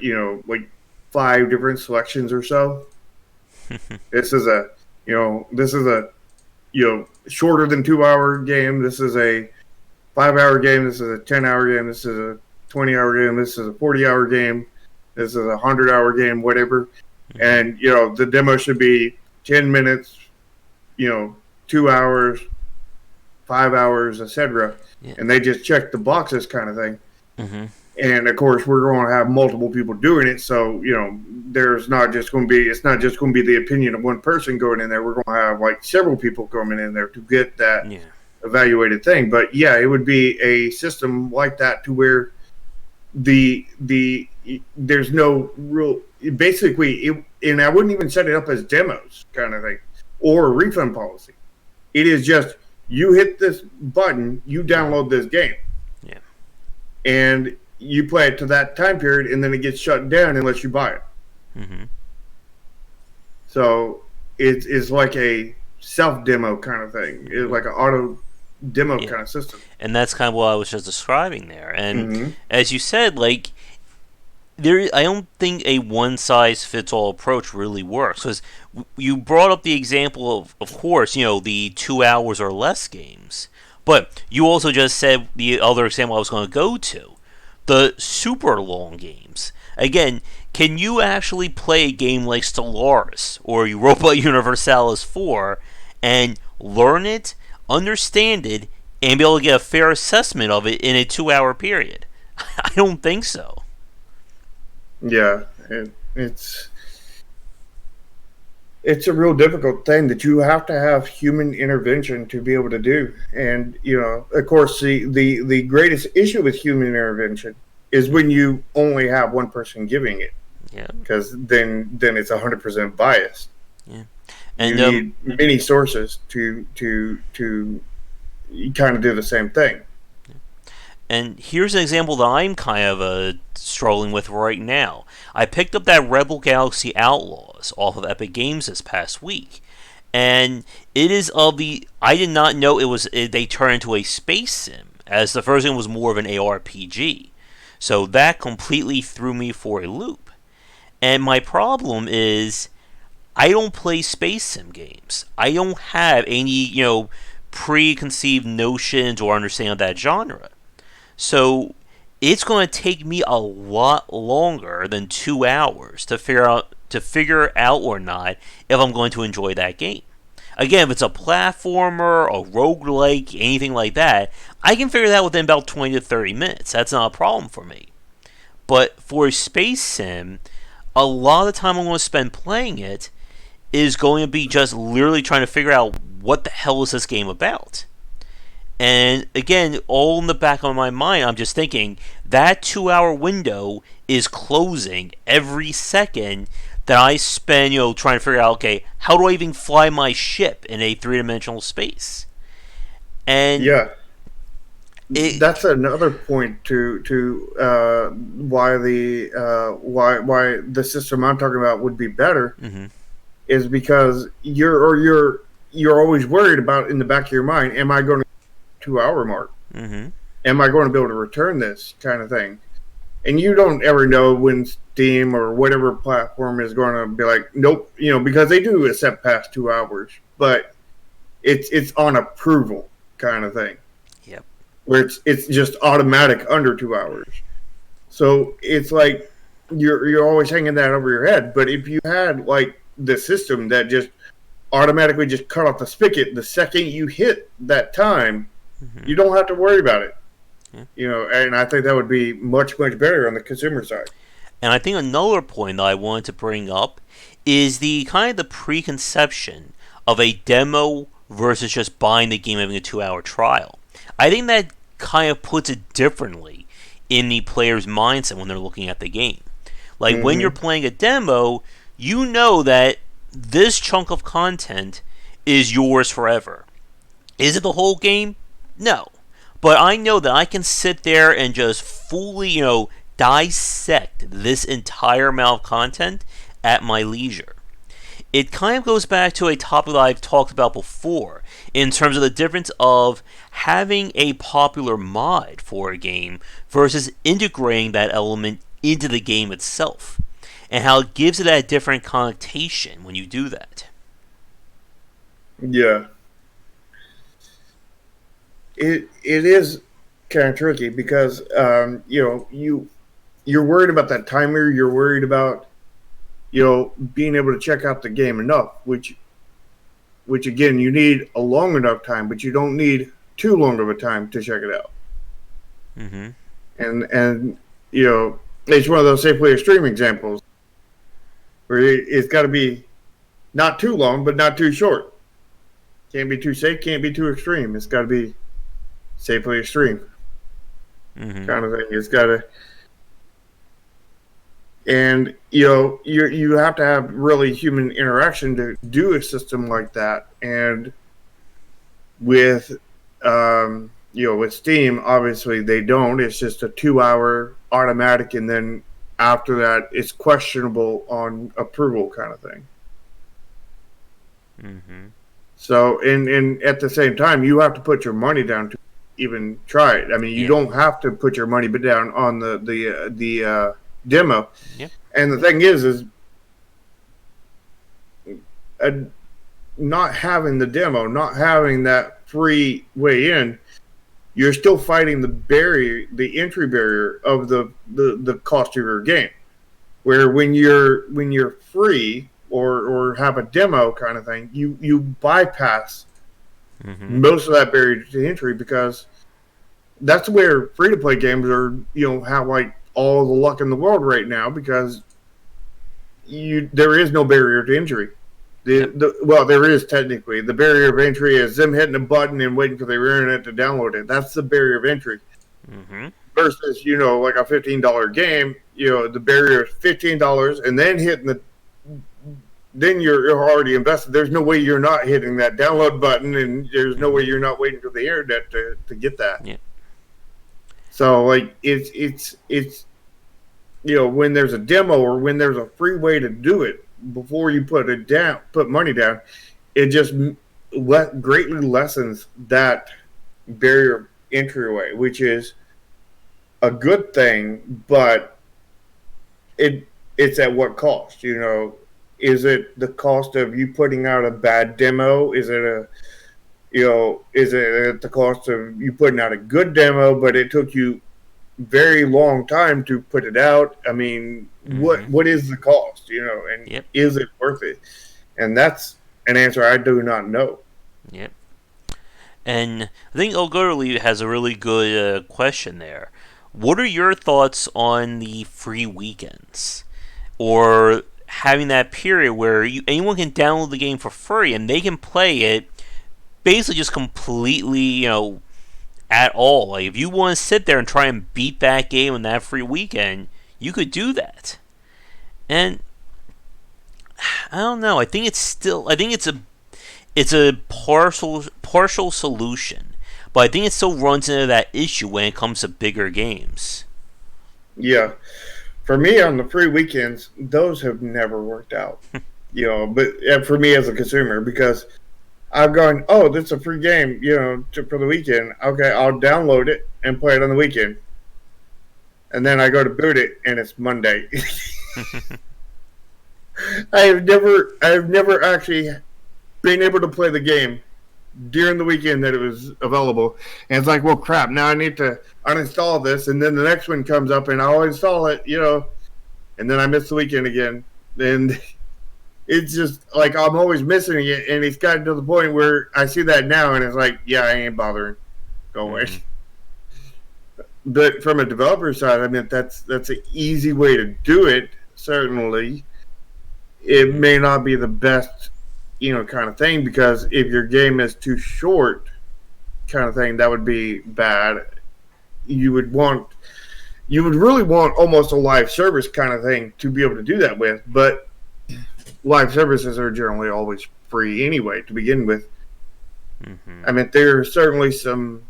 like 5 different selections or so. This is a shorter than 2 hour game. This is a 5 hour game. This is a 10 hour game. This is a 20 hour game. This is a 40 hour game. This is a 100 hour game, whatever. And, the demo should be 10 minutes, 2 hours, 5 hours, etc. Yeah. And they just check the boxes kind of thing. And of course, we're going to have multiple people doing it. So, it's not just going to be the opinion of one person going in there. We're going to have like several people coming in there to get that evaluated thing. But yeah, it would be a system like that to where there's no real, basically, and I wouldn't even set it up as demos kind of thing or a refund policy. It is just, you hit this button, you download this game. Yeah. And you play it to that time period, and then it gets shut down unless you buy it. So it's like a self demo kind of thing. It's like an auto demo Yeah. kind of system. And that's kind of what I was just describing there. And Mm-hmm. as you said, like, I don't think a one size fits all approach really works, because you brought up the example of course, the 2 hours or less games, but you also just said the other example I was going to go to, the super long games. Again, can you actually play a game like Stellaris or Europa Universalis 4 and learn it, understand it, and be able to get a fair assessment of it in a 2 hour period? I don't think so. Yeah, it's it's a real difficult thing that you have to have human intervention to be able to do. And of course, the greatest issue with human intervention is when you only have one person giving it, Yeah. because then it's 100% biased. Yeah. You And need many sources to kind of do the same thing. here's an example that I'm kind of struggling with right now. I picked up that Rebel Galaxy Outlaws off of Epic Games this past week, and it is of the. I did not know they turned into a space sim, as the first one was more of an ARPG. So that completely threw me for a loop. And my problem is, I don't play space sim games. I don't have any, preconceived notions or understanding of that genre. So it's going to take me a lot longer than 2 hours to figure out or not if I'm going to enjoy that game. Again, if it's a platformer, a roguelike, anything like that, I can figure that out within about 20 to 30 minutes. That's not a problem for me. But for a space sim, a lot of the time I'm going to spend playing it is going to be just literally trying to figure out what the hell is this game about. And again, all in the back of my mind, I'm just thinking that 2 hour window is closing every second that I spend, trying to figure out, okay, how do I even fly my ship in a three-dimensional space? And Yeah, it, that's another point to why the system I'm talking about would be better, mm-hmm, is because you're always worried about, in the back of your mind, am I going to 2 hour mark? mm-hmm, Am I going to be able to return this kind of thing? And you don't ever know when Steam or whatever platform is going to be like, nope, because they do accept past 2 hours, but it's on approval kind of thing, yep, where it's just automatic under 2 hours. So it's like you're always hanging that over your head. But if you had like the system that just automatically just cut off the spigot the second you hit that time, mm-hmm, you don't have to worry about it. yeah. And I think that would be much better on the consumer side. And I think another point that I wanted to bring up is the kind of the preconception of a demo versus just buying the game and having a 2 hour trial. I think that kind of puts it differently in the player's mindset when they're looking at the game. Like when you're Mm-hmm. playing a demo, you know that this chunk of content is yours forever. Is it the whole game? No. But I know that I can sit there and just fully, dissect this entire amount of content at my leisure. It kind of goes back to a topic that I've talked about before in terms of the difference of having a popular mod for a game versus integrating that element into the game itself, and how it gives it that different connotation when you do that. Yeah, it is kind of tricky because you're worried about that timer. You're worried about being able to check out the game enough, which again, you need a long enough time, but you don't need too long of a time to check it out. Mm-hmm. And it's one of those safely extreme examples where it's got to be not too long, but not too short. Can't be too safe, can't be too extreme. It's got to be safely extreme Mm-hmm. kind of thing. It's got to, and you have to have really human interaction to do a system like that. And with with Steam, obviously they don't. It's just a 2 hour automatic, and then after that, it's questionable on approval kind of thing. Mm-hmm. So, and at the same time, you have to put your money down to even try it. I mean, you Yeah. don't have to put your money down on the demo. Yeah. And the thing is uh, not having the demo, not having that free way in, you're still fighting the barrier, the entry barrier of the cost of your game. Where when you're free or have a demo kind of thing, you bypass Mm-hmm. most of that barrier to entry because that's where free to play games are, have like all the luck in the world right now because there is no barrier to entry. Yep. Well, there is technically. The barrier of entry is them hitting a button and waiting for the internet to download it. That's the barrier of entry. Mm-hmm. Versus, like a $15 game, the barrier is $15 and then then you're already invested. There's no way you're not hitting that download button, and there's no way Mm-hmm. you're not waiting for the internet to get that. Yeah. So like it's when there's a demo or when there's a free way to do it before you put money down, it just greatly lessens that barrier of entryway, which is a good thing, but it's at what cost? Is it the cost of you putting out a bad demo? Is it at the cost of you putting out a good demo, but it took you very long time to put it out? I mean, Mm-hmm. what is the cost? And Yep. is it worth it? And that's an answer I do not know. Yep. And I think O'Gurley has a really good question there. What are your thoughts on the free weekends? Or having that period where anyone can download the game for free and they can play it basically just completely, at all. Like if you want to sit there and try and beat that game on that free weekend, you could do that. And I don't know. I think it's a partial solution, but I think it still runs into that issue when it comes to bigger games. Yeah, for me on the free weekends, those have never worked out. But for me as a consumer, because I've gone, oh, this is a free game, for the weekend. Okay, I'll download it and play it on the weekend. And then I go to boot it, and it's Monday. I've never actually been able to play the game during the weekend that it was available. And it's like, well, crap, now I need to uninstall this, and then the next one comes up, and I'll install it, and then I miss the weekend again. And it's just like I'm always missing it, and it's gotten to the point where I see that now, and it's like, yeah, I ain't bothering. Go away. Mm-hmm. But from a developer side, I mean, that's an easy way to do it. Certainly, it Mm-hmm. may not be the best, kind of thing because if your game is too short, kind of thing, that would be bad. You would want, you would really want almost a live service kind of thing to be able to do that with, but live services are generally always free anyway to begin with. Mm-hmm. I mean, there are certainly some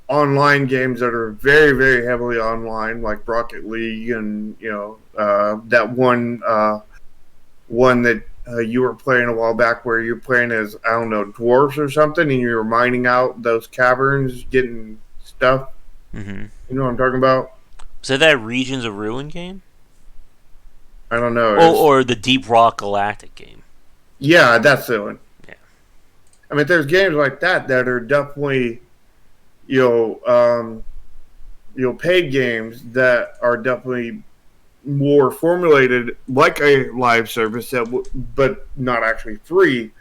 online games that are very, very heavily online, like Rocket League, and that one that you were playing a while back, where you're playing as, I don't know, dwarves or something, and you're mining out those caverns, getting stuff. Mm-hmm. You know what I'm talking about? Was that Regions of Ruin game? I don't know. Or the Deep Rock Galactic game? Yeah, that's the one. Yeah. I mean, there's games like that are definitely, you know, um, paid games that are definitely more formulated like a live service but not actually free.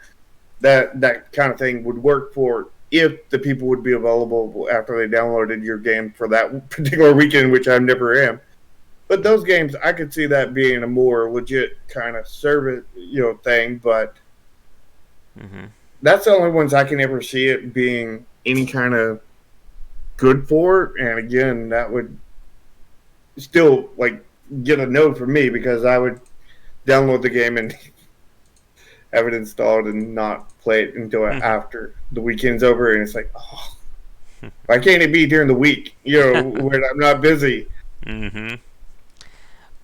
That kind of thing would work for if the people would be available after they downloaded your game for that particular weekend, which I never am. But those games, I could see that being a more legit kind of service, thing. But Mm-hmm. that's the only ones I can ever see it being any kind of good for. And again, that would still like get a no from me because I would download the game and have it installed and not play it until after the weekend's over. And it's like, oh, why can't it be during the week? When I'm not busy? Mm-hmm.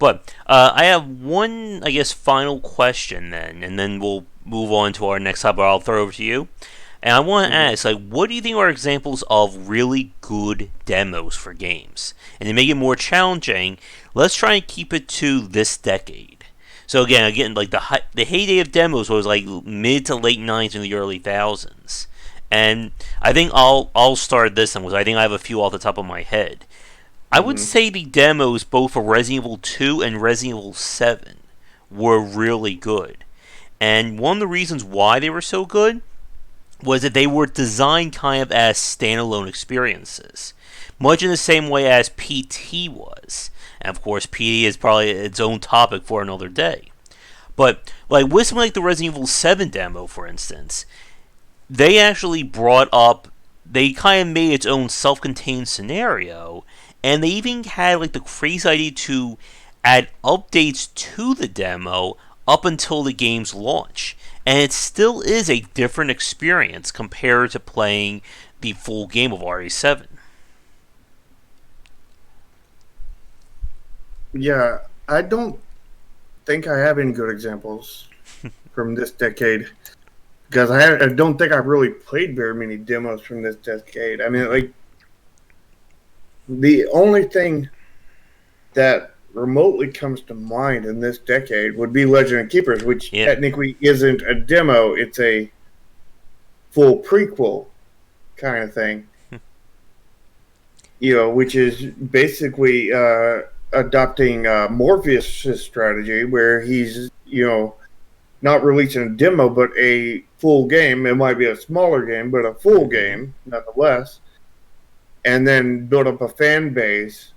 But I have one, I guess, final question then, and then we'll move on to our next topic. I'll throw over to you. And I want to Mhm. ask, like, what do you think are examples of really good demos for games? And to make it more challenging, let's try and keep it to this decade. So again, like the heyday of demos was like mid to late '90s and the early thousands. And I think I'll start this one because I think I have a few off the top of my head. I would Mhm. say the demos both for Resident Evil 2 and Resident Evil 7 were really good. And one of the reasons why they were so good was that they were designed kind of as standalone experiences, much in the same way as PT was. And of course, PT is probably its own topic for another day. But like with something like the Resident Evil 7 demo, for instance, they actually brought up, they kind of made its own self-contained scenario, and they even had like the crazy idea to add updates to the demo up until the game's launch. And it still is a different experience compared to playing the full game of RE7. Yeah, I don't think I have any good examples from this decade because I don't think I've really played very many demos from this decade. I mean, Mm-hmm. like the only thing that remotely comes to mind in this decade would be Legend of Keepers, which Yeah. technically isn't a demo; it's a full prequel kind of thing. Which is basically adopting Morpheus' strategy, where he's not releasing a demo but a full game. It might be a smaller game, but a full Mm-hmm. game nonetheless, and then build up a fan base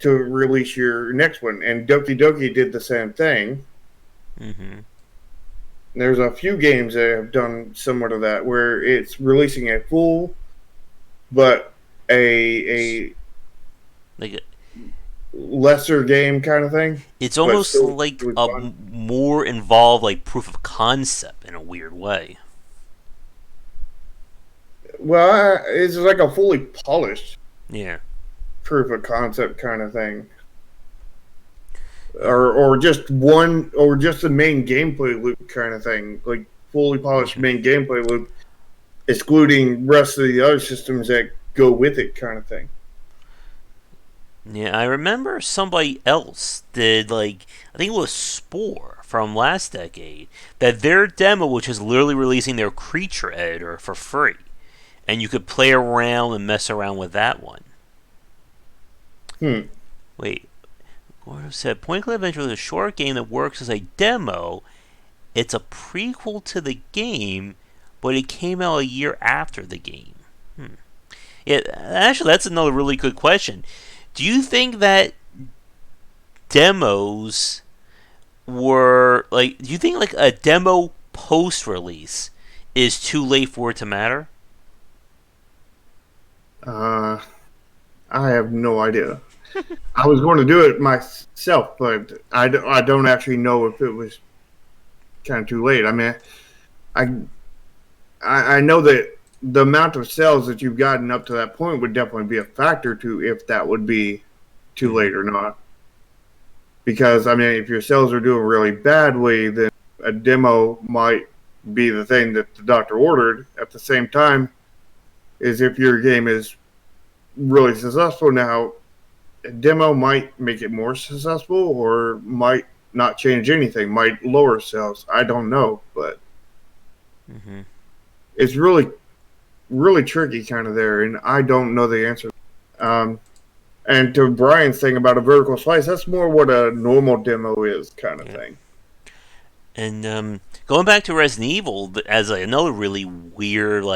to release your next one. And Doki Doki did the same thing. Mm-hmm. There's a few games that have done similar to that, where it's releasing a full, but a Like lesser game kind of thing, it's but almost still like really a fun. more involved like proof of concept in a weird way. Well, it's like a fully polished Yeah. proof of concept kind of thing, Yeah. or just one, or just the main gameplay loop kind of thing, like fully polished Mm-hmm. main gameplay loop, excluding rest of the other systems that go with it, kind of thing. Yeah, I remember somebody else did like I think it was Spore from last decade that their demo, which is literally releasing their creature editor for free, and you could play around and mess around with that one. Hmm. Wait, Gordo said Point Click Adventure is a short game that works as a demo. It's a prequel to the game, but it came out a year after the game. Hmm. Yeah, actually, that's another really good question. Do you think that demos were like? Do you think like a demo post release is too late for it to matter? Uh, I have no idea. I was going to do it myself, but I don't actually know if it was kind of too late. I mean, I I know that the amount of sales that you've gotten up to that point would definitely be a factor to if that would be too Mm-hmm. late or not. Because I mean, if your sales are doing really badly, then a demo might be the thing that the doctor ordered. At the same time, is if your game is really successful now, a demo might make it more successful or might not change anything, might lower sales. I don't know, but Mm-hmm. it's really tricky kind of there, and I don't know the answer. Um, and to Brian's thing about a vertical slice, that's more what a normal demo is, kind of Yeah. thing. And going back to Resident Evil as like, another really weird oh,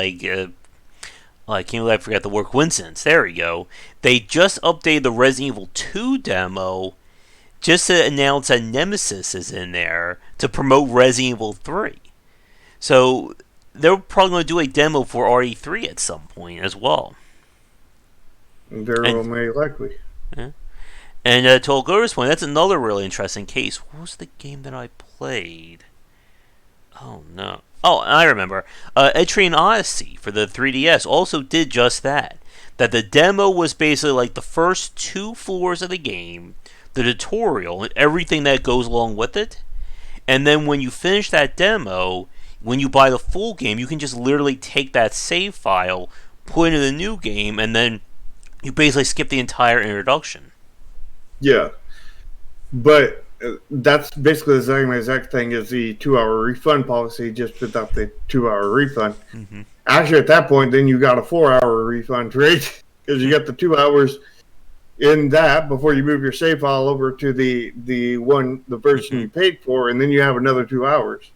I can't believe I forgot the word coincidence. There we go. They just updated the Resident Evil 2 demo just to announce that Nemesis is in there to promote Resident Evil 3. So they're probably going to do a demo for RE3 at some point as well. Very And well may likely. yeah. And to Olgora's point, that's another really interesting case. What was the game that I played? Oh no. Oh, I remember. Etrian Odyssey for the 3DS also did just that. That the demo was basically like the first two floors of the game. the tutorial and everything that goes along with it. And then when you finish that demo, when you buy the full game, you can just literally take that save file, put it in the new game, and then you basically skip the entire introduction. Yeah, but that's basically the same exact thing as the 2 hour refund policy, just without the 2 hour refund. Mm-hmm. Actually, at that point, then you got a 4 hour refund rate because you got the 2 hours in that before you move your save file over to the version you paid for, and then you have another 2 hours.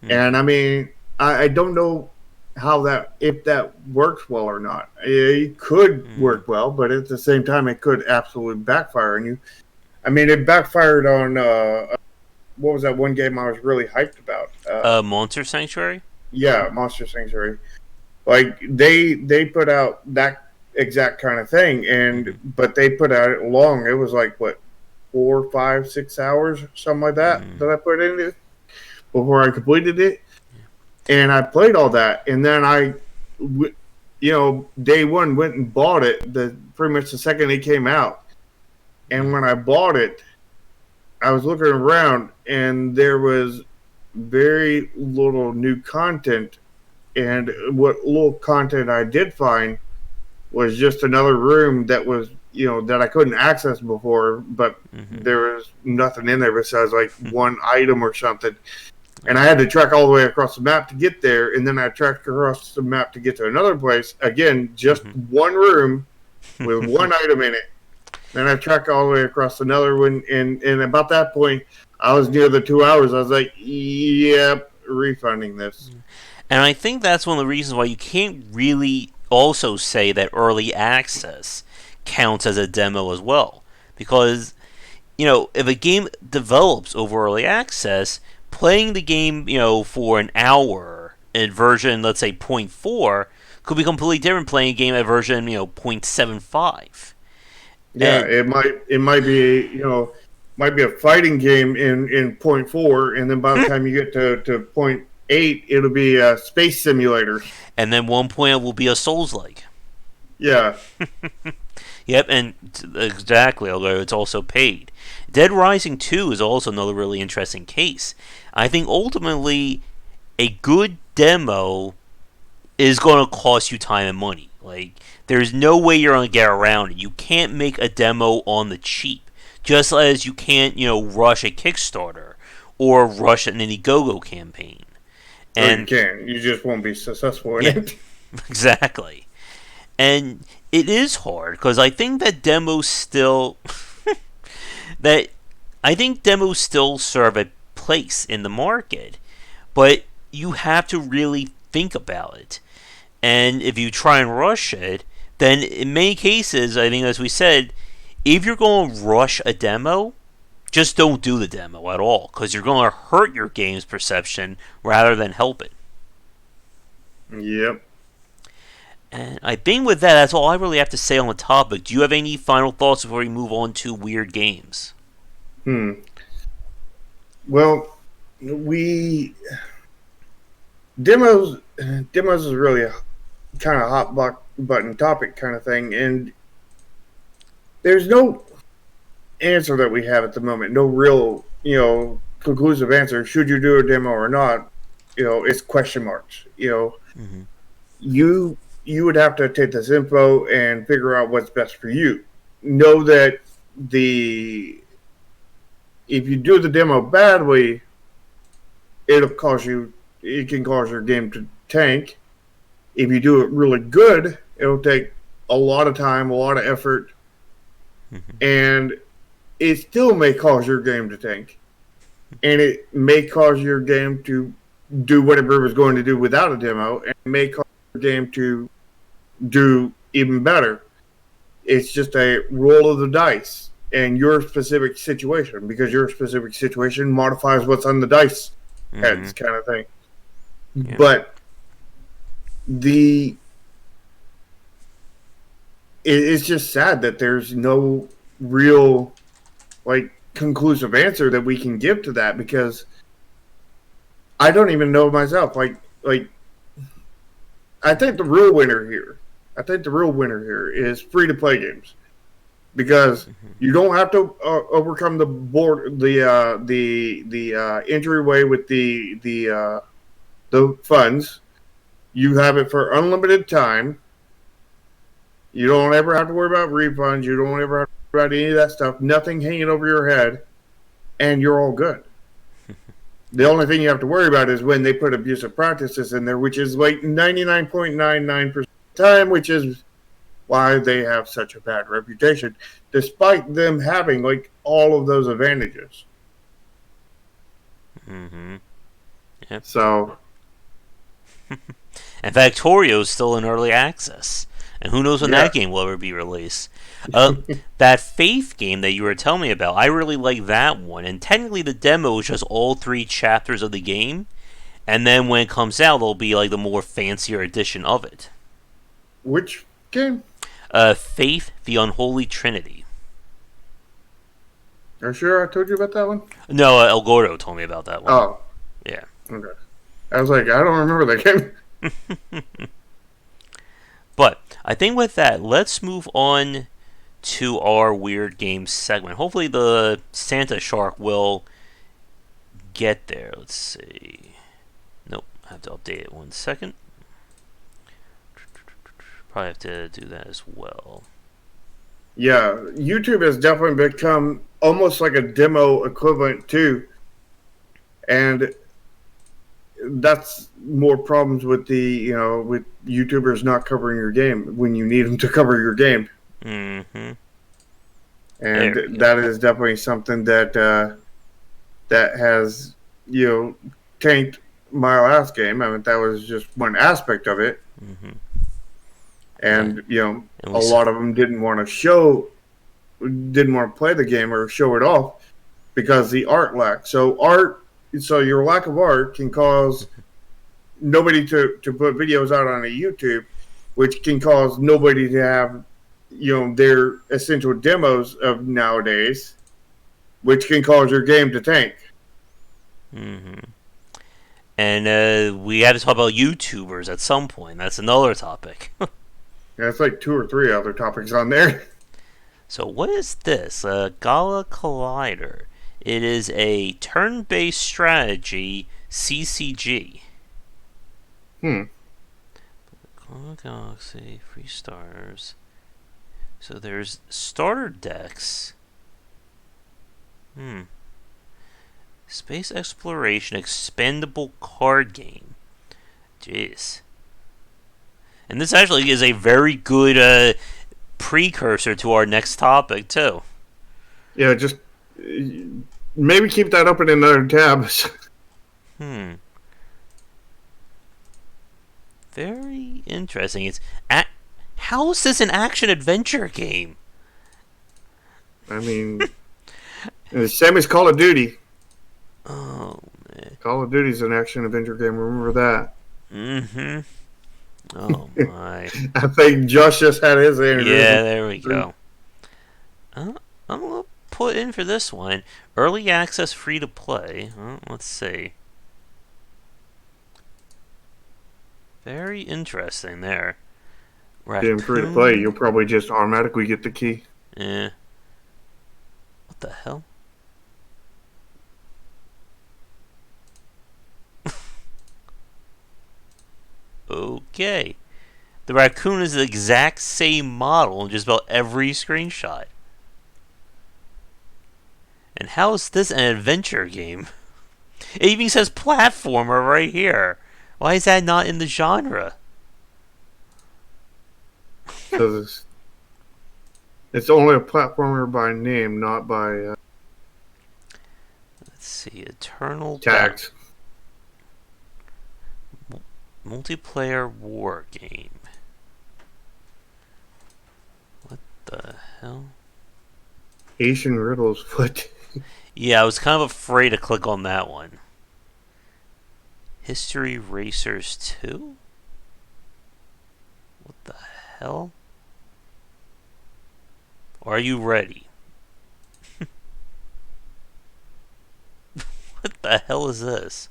Mm-hmm. And I mean, I don't know if that works well or not. It could work well, but at the same time, it could absolutely backfire on you. I mean, it backfired on what was that one game I was really hyped about? Monster Sanctuary. Yeah, Monster Sanctuary. Like they put out that exact kind of thing, but they put out it long. It was like what, 4, 5, 6 hours, something like that that I put in it before I completed it. And I played all that, and then day one went and bought it. Pretty much the second it came out, and when I bought it, I was looking around, and there was very little new content. And what little content I did find was just another room that was, that I couldn't access before, but there was nothing in there besides like one item or something. And I had to trek all the way across the map to get there, and then I trekked across the map to get to another place. Again, just one room with one item in it. Then I trekked all the way across another one, and about that point, I was near the 2 hours. I was like, yep, refunding this. And I think that's one of the reasons why you can't really also say that early access counts as a demo as well. Because, if a game develops over early access, playing the game, for an hour in version, let's say 0.4, could be completely different playing a game at version, 0.75. Yeah, it might be, might be a fighting game in 0.4, and then by the time you get to 0.8, it'll be a space simulator. And then 1.0 will be a Souls-like. Yeah. Yep, and exactly, although it's also paid. Dead Rising 2 is also another really interesting case. I think ultimately a good demo is going to cost you time and money. Like, there's no way you're going to get around it. You can't make a demo on the cheap. Just as you can't, rush a Kickstarter or rush an Indiegogo campaign. And you can. You just won't be successful in it. Exactly. And it is hard because I think that demos still serve a place in the market, but you have to really think about it. And if you try and rush it, then in many cases, I think as we said, if you're going to rush a demo, just don't do the demo at all because you're going to hurt your game's perception rather than help it. Yep. And I think with that, that's all I really have to say on the topic. Do you have any final thoughts before we move on to weird games? Well, demos is really a kind of hot button topic kind of thing, and there's no answer that we have at the moment. No real, conclusive answer. Should you do a demo or not? It's question marks. You would have to take this info and figure out what's best for you. Know that if you do the demo badly, it can cause your game to tank. If you do it really good, it'll take a lot of time, a lot of effort, and it still may cause your game to tank. And it may cause your game to do whatever it was going to do without a demo, and it may cause your game to do even better. It's just a roll of the dice and your specific situation, because your specific situation modifies what's on the dice heads kind of thing. Yeah. But it's just sad that there's no real conclusive answer that we can give to that, because I don't even know myself. I think the real winner here is free to play games. because Mm-hmm. you don't have to overcome the entryway with the funds. You have it for unlimited time. You don't ever have to worry about refunds. You don't ever have to worry about any of that stuff. Nothing hanging over your head, and you're all good. The only thing you have to worry about is when they put abusive practices in there, which is like 99.99% of the time, which is why they have such a bad reputation, despite them having like all of those advantages. Mm-hmm. Yep. So, And Factorio is still in early access, and who knows when yeah. that game will ever be released. Uh, that Faith game that you were telling me about, I really like that one. And technically, the demo is just all 3 chapters of the game, and then when it comes out, there'll be like the more fancier edition of it. Which game? Faith, the Unholy Trinity. Are you sure I told you about that one? No, El Gordo told me about that one. Oh, Yeah. okay. I was like, I don't remember that game. But I think with that, let's move on to our weird games segment. Hopefully, the Santa Shark will get there. Let's see. Nope, I have to update it 1 second. Probably have to do that as well. Yeah, YouTube has definitely become almost like a demo equivalent too, and that's more problems with with YouTubers not covering your game when you need them to cover your game, Mm-hmm. and There we go. that is definitely something that has tanked my last game. I mean, that was just one aspect of it, Mm-hmm. and And a we lot of them didn't want to play the game or show it off because the art lack. So your lack of art can cause nobody to put videos out on a YouTube, which can cause nobody to have their essential demos of nowadays, which can cause your game to tank. Mm-hmm. And we have to talk about YouTubers at some point. That's another topic. Yeah, it's like 2 or 3 other topics on there. So what is this? Gala Collider. It is a turn-based strategy CCG. Hmm. Gala Galaxy, free starters. So there's starter decks. Space exploration expendable card game. Jeez. And this actually is a very good precursor to our next topic too. Yeah, just maybe keep that open in other tabs. Hmm. Very interesting. How is this an action adventure game? I mean, the same as Call of Duty. Oh man. Call of Duty's an action adventure game. Remember that? Mm-hmm. Oh my. I think Josh just had his Yeah, aneurysm. there we go. I'm gonna put in for this one. Early access, free to play. Let's see. Very interesting there. Being free to play, Raccoon. you'll probably just automatically get the key. Eh. What the hell? Okay. The raccoon is the exact same model in just about every screenshot. And how is this an adventure game? It even says platformer right here. Why is that not in the genre? Because it's only a platformer by name, not by Let's see. Eternal tags. Multiplayer war game. What the hell? Asian riddles. What? Yeah, I was kind of afraid to click on that one. History Racers 2? What the hell? Are you ready? What the hell is this?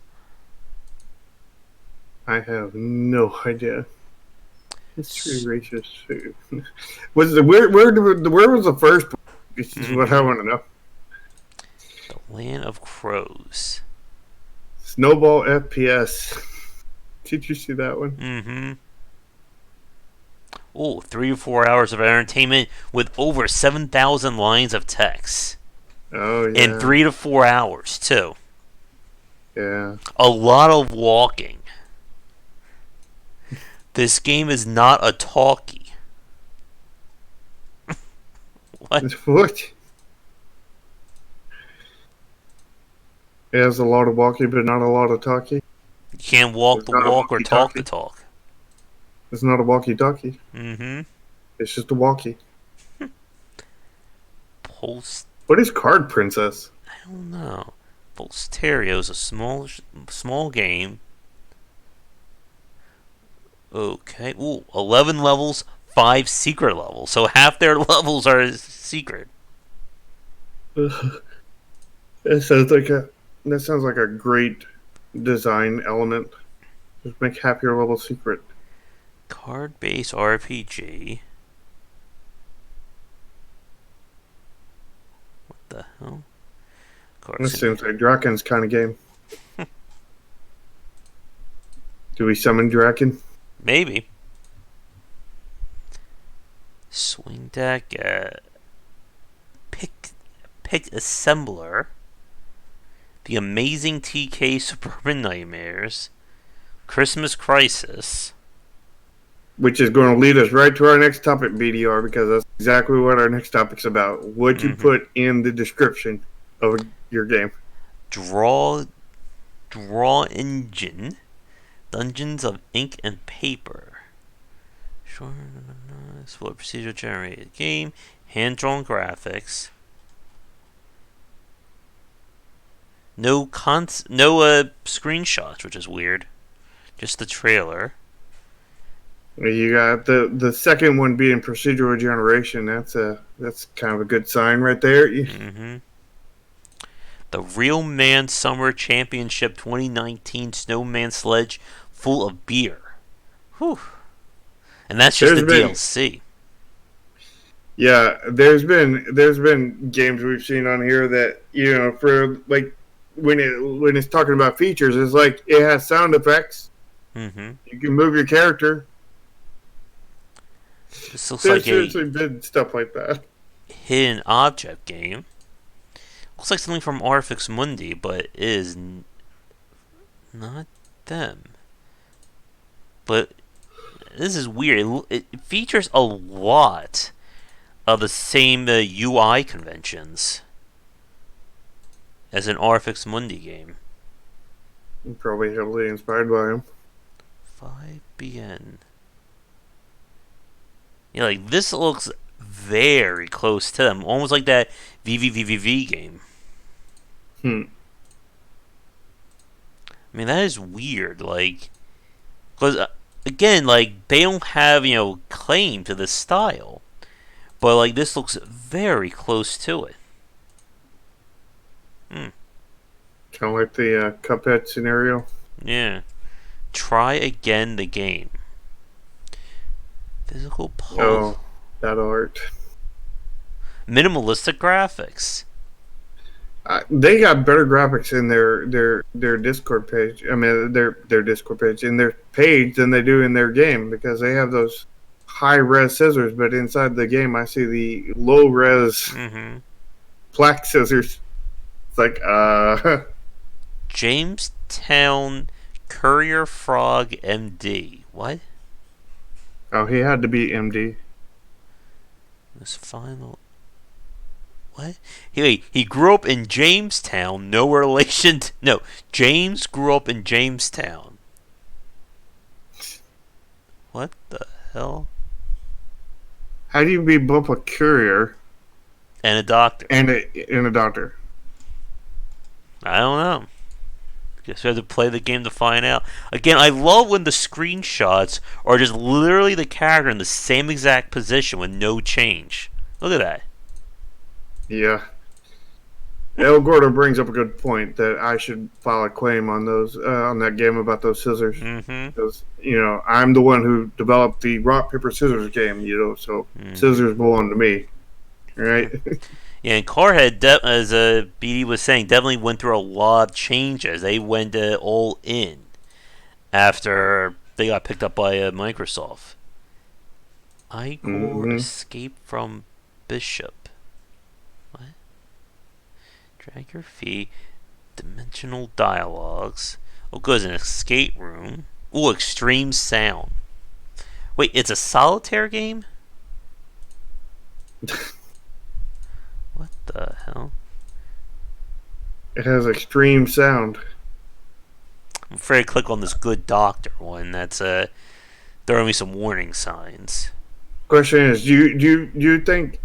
I have no idea. It's true racist. Was the where was the first one? This is what I want to know. The Land of Crows. Snowball FPS. Did you see that one? Mm-hmm. Oh, 3 to 4 hours of entertainment with over 7,000 lines of text. Oh yeah. In 3 to 4 hours, too. Yeah. A lot of walking. This game is not a talkie. What? What? It has a lot of walking, but not a lot of talking. You can't walk the walk or talk the talk. It's not a walkie-talkie. Mm-hmm. It's just a walkie. What is Card Princess? I don't know. Posterio is a small game. Okay. Ooh, 11 levels, 5 secret levels. So half their levels are secret. That sounds like a great design element. Just make half your level secret. Card-based RPG. What the hell? This seems like Draken's kind of game. Do we summon Draken? Maybe. Swing deck. Pick Assembler. The Amazing TK Suburban Nightmares. Christmas Crisis. Which is going to lead us right to our next topic, BDR, because that's exactly what our next topic's about. What you put in the description of your game. Draw Engine. Dungeons of Ink and Paper. Sure, it's full of procedural generated game. Hand-drawn graphics. No screenshots, which is weird. Just the trailer. You got the second one being procedural generation. That's kind of a good sign right there. Mm-hmm. The Real Man Summer Championship 2019 Snowman Sledge full of beer. Whew. And that's just the DLC. Yeah, there's been games we've seen on here that, you know, for like when it's talking about features, it's like it has sound effects. Mm-hmm. You can move your character. This looks There's like seriously been stuff like that. Hidden object game. Looks like something from Arfix Mundi, but it is not them. But this is weird. It features a lot of the same UI conventions as an Arfix Mundi game. Probably heavily inspired by him. 5BN. Yeah, like this looks very close to them, almost like that VVVVV game. I mean, that is weird. Like, because again, like they don't have claim to this style, but like this looks very close to it. Kind of like the Cuphead scenario. Yeah. Try again the game. Physical pulse. Oh, that art. Minimalistic graphics. They got better graphics in their Discord page. I mean, their Discord page in their page than they do in their game, because they have those high res scissors, but inside the game I see the low res black scissors. It's like Jamestown Courier Frog MD. What? Oh, he had to be MD. This final. What? He grew up in Jamestown. No relation. No, James grew up in Jamestown. What the hell? How do you be both a courier and a doctor? And a doctor. I don't know. Guess we have to play the game to find out. Again, I love when the screenshots are just literally the character in the same exact position with no change. Look at that. Yeah. El Gordo brings up a good point that I should file a claim on those on that game about those scissors. Mm-hmm. Because I'm the one who developed the rock paper scissors game. So Mm-hmm. scissors belong to me, right? Yeah, and Carhead, as BD was saying, definitely went through a lot of changes. They went all in after they got picked up by Microsoft. Igor hmm escape from Bishop. What? Drag your feet. Dimensional dialogues. Oh, good, an escape room. Ooh, extreme sound. Wait, it's a solitaire game? What the hell? It has extreme sound. I'm afraid to click on this good doctor one. That's throwing me some warning signs. Question is, do you think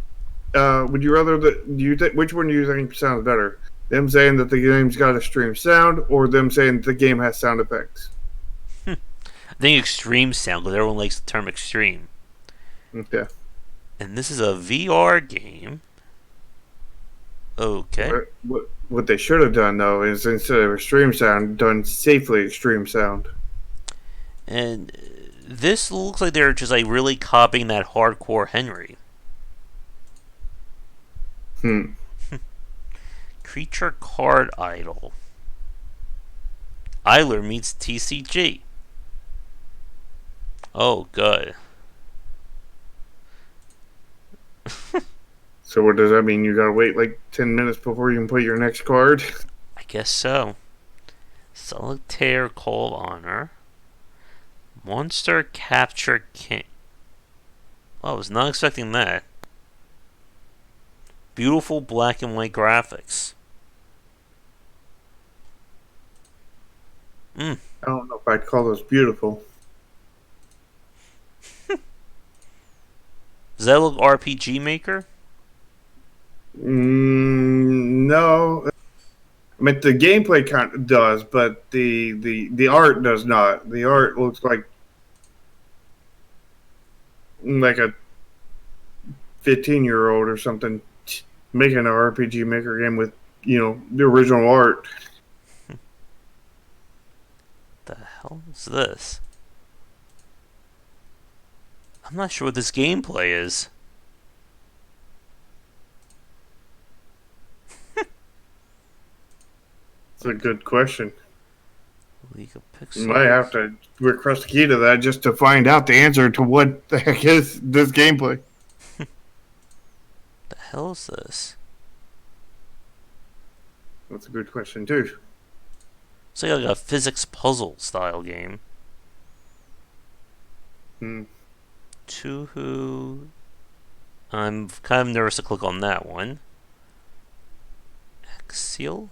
would you rather do you think which one do you think sounds better? Them saying that the game's got extreme sound, or them saying that the game has sound effects? I think extreme sound because everyone likes the term extreme. Okay. And this is a VR game. Okay. What they should have done though is instead of extreme sound, done safely extreme sound. And this looks like they're just like really copying that hardcore Henry. Hmm. Creature card idol. Eiler meets TCG. Oh, good. So what does that mean? You gotta wait like 10 minutes before you can put your next card? I guess so. Solitaire Call of Honor. Monster Capture King. Oh, I was not expecting that. Beautiful black and white graphics. Mm. I don't know if I'd call those beautiful. Does that look RPG Maker? No. I mean, the gameplay kind of does, but the art does not. The art looks like a 15-year-old or something making an RPG Maker game with the original art. The hell is this? I'm not sure what this gameplay is. It's a good question. League of You might Pixels. have to request a key to that just to find out the answer to what the heck is this gameplay. The hell is this? That's a good question too. It's like a physics puzzle style game. Hmm. Tuhu. I'm kind of nervous to click on that one. Axial?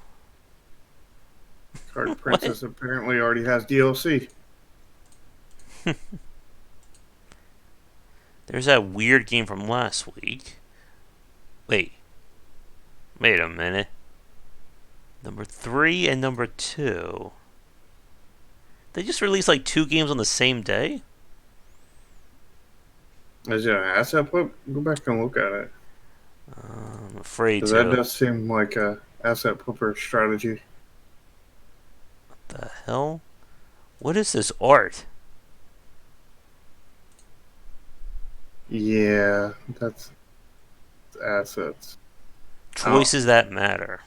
Card What? Princess apparently already has DLC. There's that weird game from last week. Wait. Wait a minute. Number 3 and number 2. They just released like 2 games on the same day? Is it an asset flip? Go back and look at it. I'm afraid Because that to. does seem like a asset flipper strategy. The hell? What is this art? Yeah, that's assets. Choices that matter.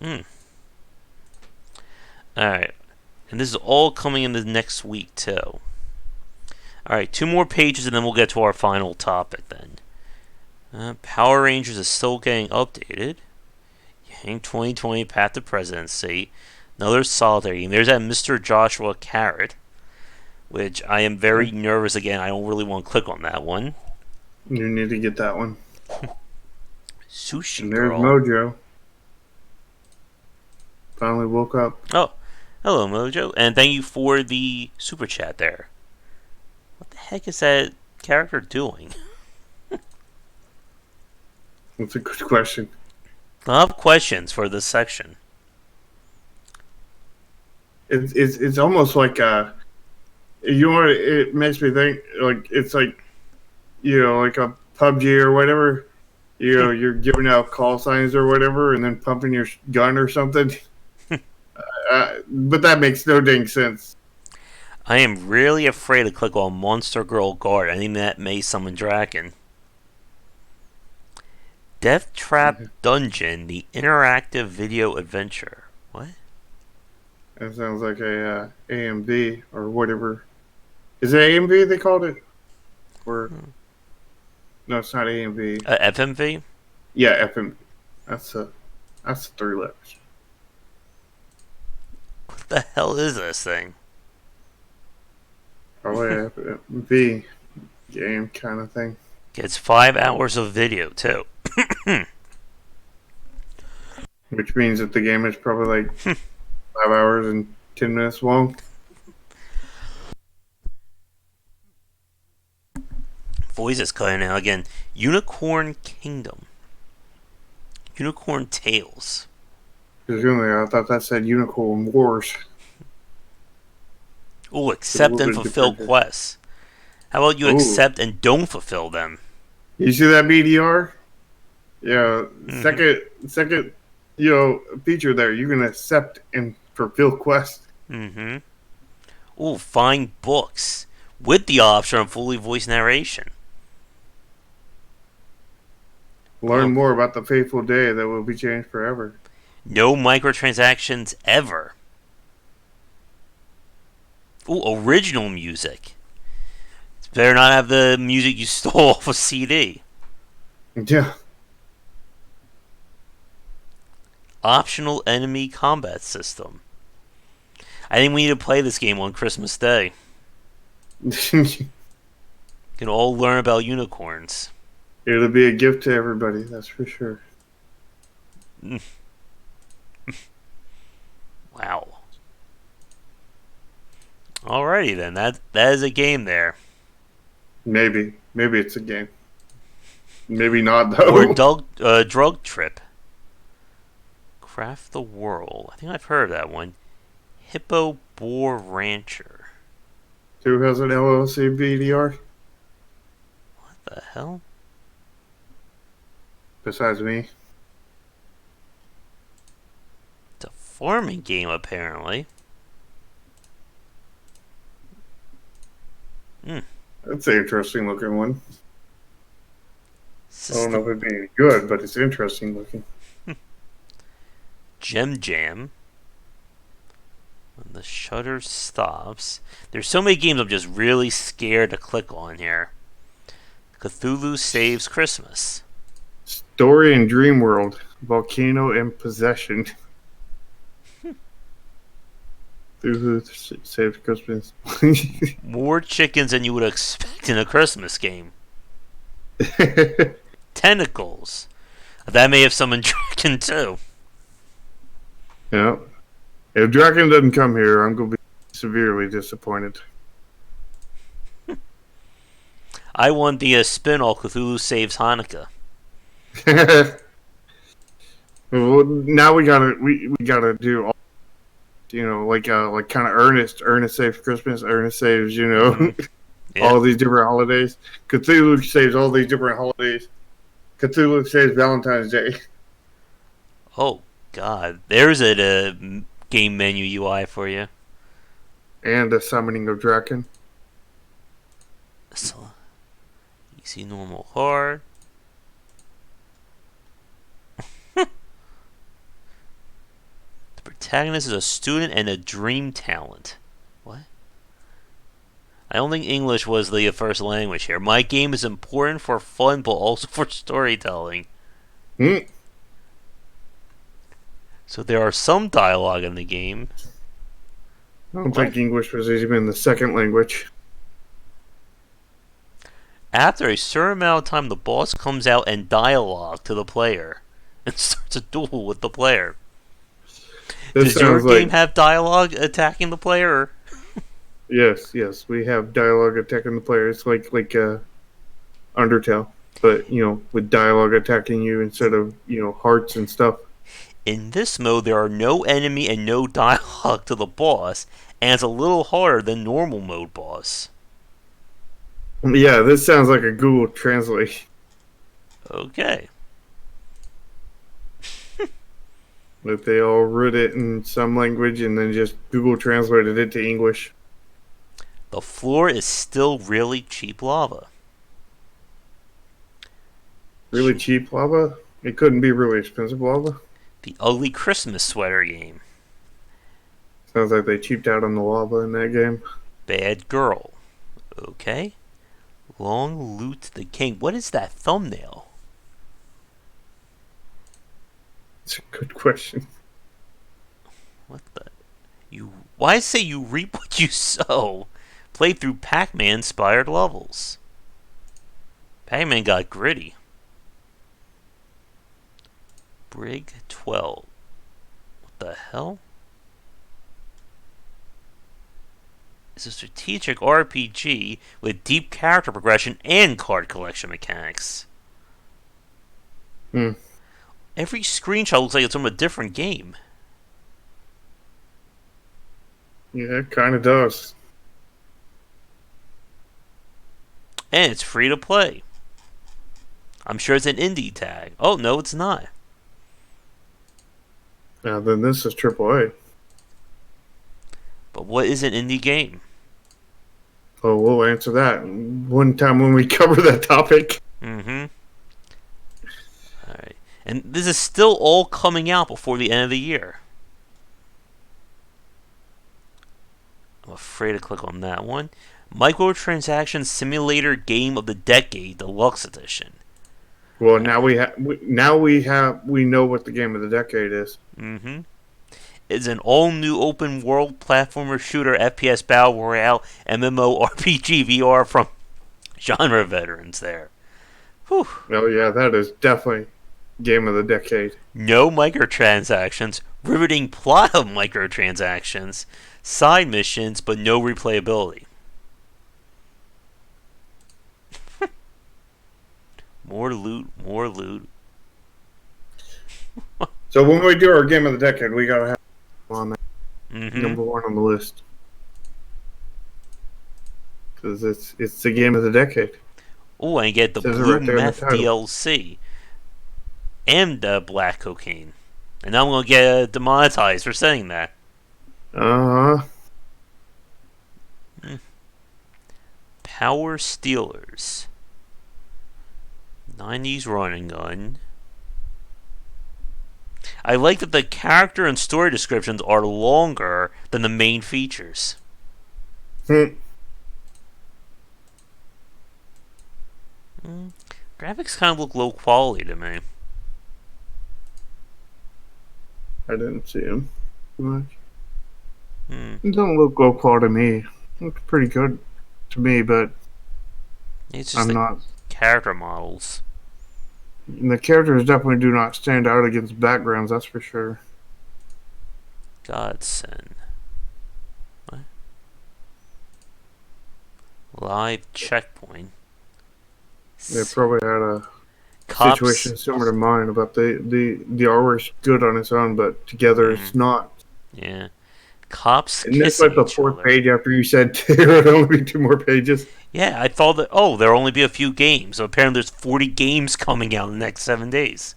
Hmm. Alright. And this is all coming in the next week, too. Alright, 2 more pages and then we'll get to our final topic then. Power Rangers is still getting updated. Yang 2020 Path to Presidency. Another solitaire game. There's that Mr. Joshua Carrot, which I am very nervous again. I don't really want to click on that one. You need to get that one. Sushi And there's Girl. Mojo. Finally woke up. Oh, hello Mojo, and thank you for the super chat there. What the heck is that character doing? That's a good question. I have questions for this section. It's almost like it makes me think like it's like like a PUBG or whatever. you're giving out call signs or whatever, and then pumping your gun or something. But that makes no dang sense. I am really afraid to click on Monster Girl Guard. I think that may summon Draken. Death Trap Dungeon, the interactive video adventure. What? That sounds like a AMV or whatever. Is it AMV they called it? Or no, it's not AMV. FMV? Yeah, FMV. That's 3 letters. What the hell is this thing? Probably FMV game kind of thing. Gets 5 hours of video too. Which means that the game is probably like 5 hours and 10 minutes long. Voice is cutting out again. Unicorn Kingdom. Unicorn Tales. Presumably, I thought that said Unicorn Wars. Ooh, accept and fulfill quests. How about you accept and don't fulfill them? You see that BDR? Yeah, second, feature there. You can accept and fulfill quests. Mm-hmm. Ooh, find books with the option of fully voiced narration. Learn more about the fateful day that will be changed forever. No microtransactions ever. Ooh, original music. It's better not have the music you stole off a CD. Yeah. Optional enemy combat system. I think we need to play this game on Christmas Day. Can all learn about unicorns. It'll be a gift to everybody, that's for sure. Wow. Alrighty then, that is a game there. Maybe it's a game. Maybe not though. Or drug trip. Craft the World. I think I've heard of that one. Hippo Boar Rancher. Who has an LLC BDR? What the hell? Besides me. It's a farming game, apparently. That's an interesting looking one. I don't know if it'd be any good, but it's interesting looking. Gem Jam. When the shutter stops. There's so many games I'm just really scared to click on here. Cthulhu Saves Christmas. Story and Dream World. Volcano and Possession. Cthulhu Saves Christmas. More chickens than you would expect in a Christmas game. Tentacles. That may have summoned Draken too. Yeah. If Draken doesn't come here, I'm going to be severely disappointed. I want the spin-off Cthulhu Saves Hanukkah. Well, now we gotta do all, like kind of Ernest Saves Christmas, Ernest Saves, Yeah. all these different holidays. Cthulhu saves all these different holidays. Cthulhu saves Valentine's Day. Oh God, there's a game menu UI for you. And the summoning of Draken. So, easy, normal, hard. The protagonist is a student and a dream talent. What? I don't think English was the first language here. My game is important for fun, but also for storytelling. So there are some dialogue in the game. I don't think English was even the second language. After a certain amount of time, the boss comes out and dialogue to the player and starts a duel with the player. Does your game have dialogue attacking the player? Or? Yes, we have dialogue attacking the player. It's like Undertale, but with dialogue attacking you instead of hearts and stuff. In this mode, there are no enemy and no dialogue to the boss, and it's a little harder than normal mode boss. Yeah, this sounds like a Google Translate. Okay. If they all wrote it in some language and then just Google translated it to English. The floor is still really cheap lava. Really cheap lava? It couldn't be really expensive lava? The ugly Christmas sweater game. Sounds like they cheaped out on the lava in that game. Bad girl. Okay. Long loot the king. What is that thumbnail? It's a good question. What the? Why say you reap what you sow? Play through Pac-Man inspired levels. Pac-Man got gritty. Brig 12. What the hell? It's a strategic RPG with deep character progression and card collection mechanics. Every screenshot looks like it's from a different game. Yeah, it kind of does. And it's free to play. I'm sure it's an indie tag. Oh, no, it's not. Now, then this is AAA. But what is an indie game? Oh, we'll answer that one time when we cover that topic. Mm-hmm. Alright. And this is still all coming out before the end of the year. I'm afraid to click on that one. Microtransaction Simulator Game of the Decade Deluxe Edition. Well, now we know what the game of the decade is. Mm-hmm. It's an all-new open-world platformer shooter FPS battle royale MMORPG VR from genre veterans there. Whew. Oh yeah, that is definitely game of the decade. No microtransactions, riveting plot of microtransactions, side missions, but no replayability. More loot, more loot. So when we do our game of the decade, we gotta have on that number Mm-hmm. one on the list because it's the game of the decade. Oh, and get the Says it blue right there in the meth title. DLC and the black cocaine. And now I'm gonna get demonetized for saying that. Power Stealers. 90s running gun. I like that the character and story descriptions are longer than the main features. Graphics kind of look low quality to me. I didn't see him too much. Hmm. It don't look low quality to me. It looks pretty good to me, but It's just I'm the not. character models. The characters definitely do not stand out against backgrounds. That's for sure. Godsend. What? Live checkpoint. They probably had a Cops. situation similar to mine about the artwork's good on its own, but together it's not. Yeah. Cops And that's kissing like the each fourth other. page after you said there would only be 2 more pages. Yeah, I thought that, there'll only be a few games. So apparently there's 40 games coming out in the next 7 days.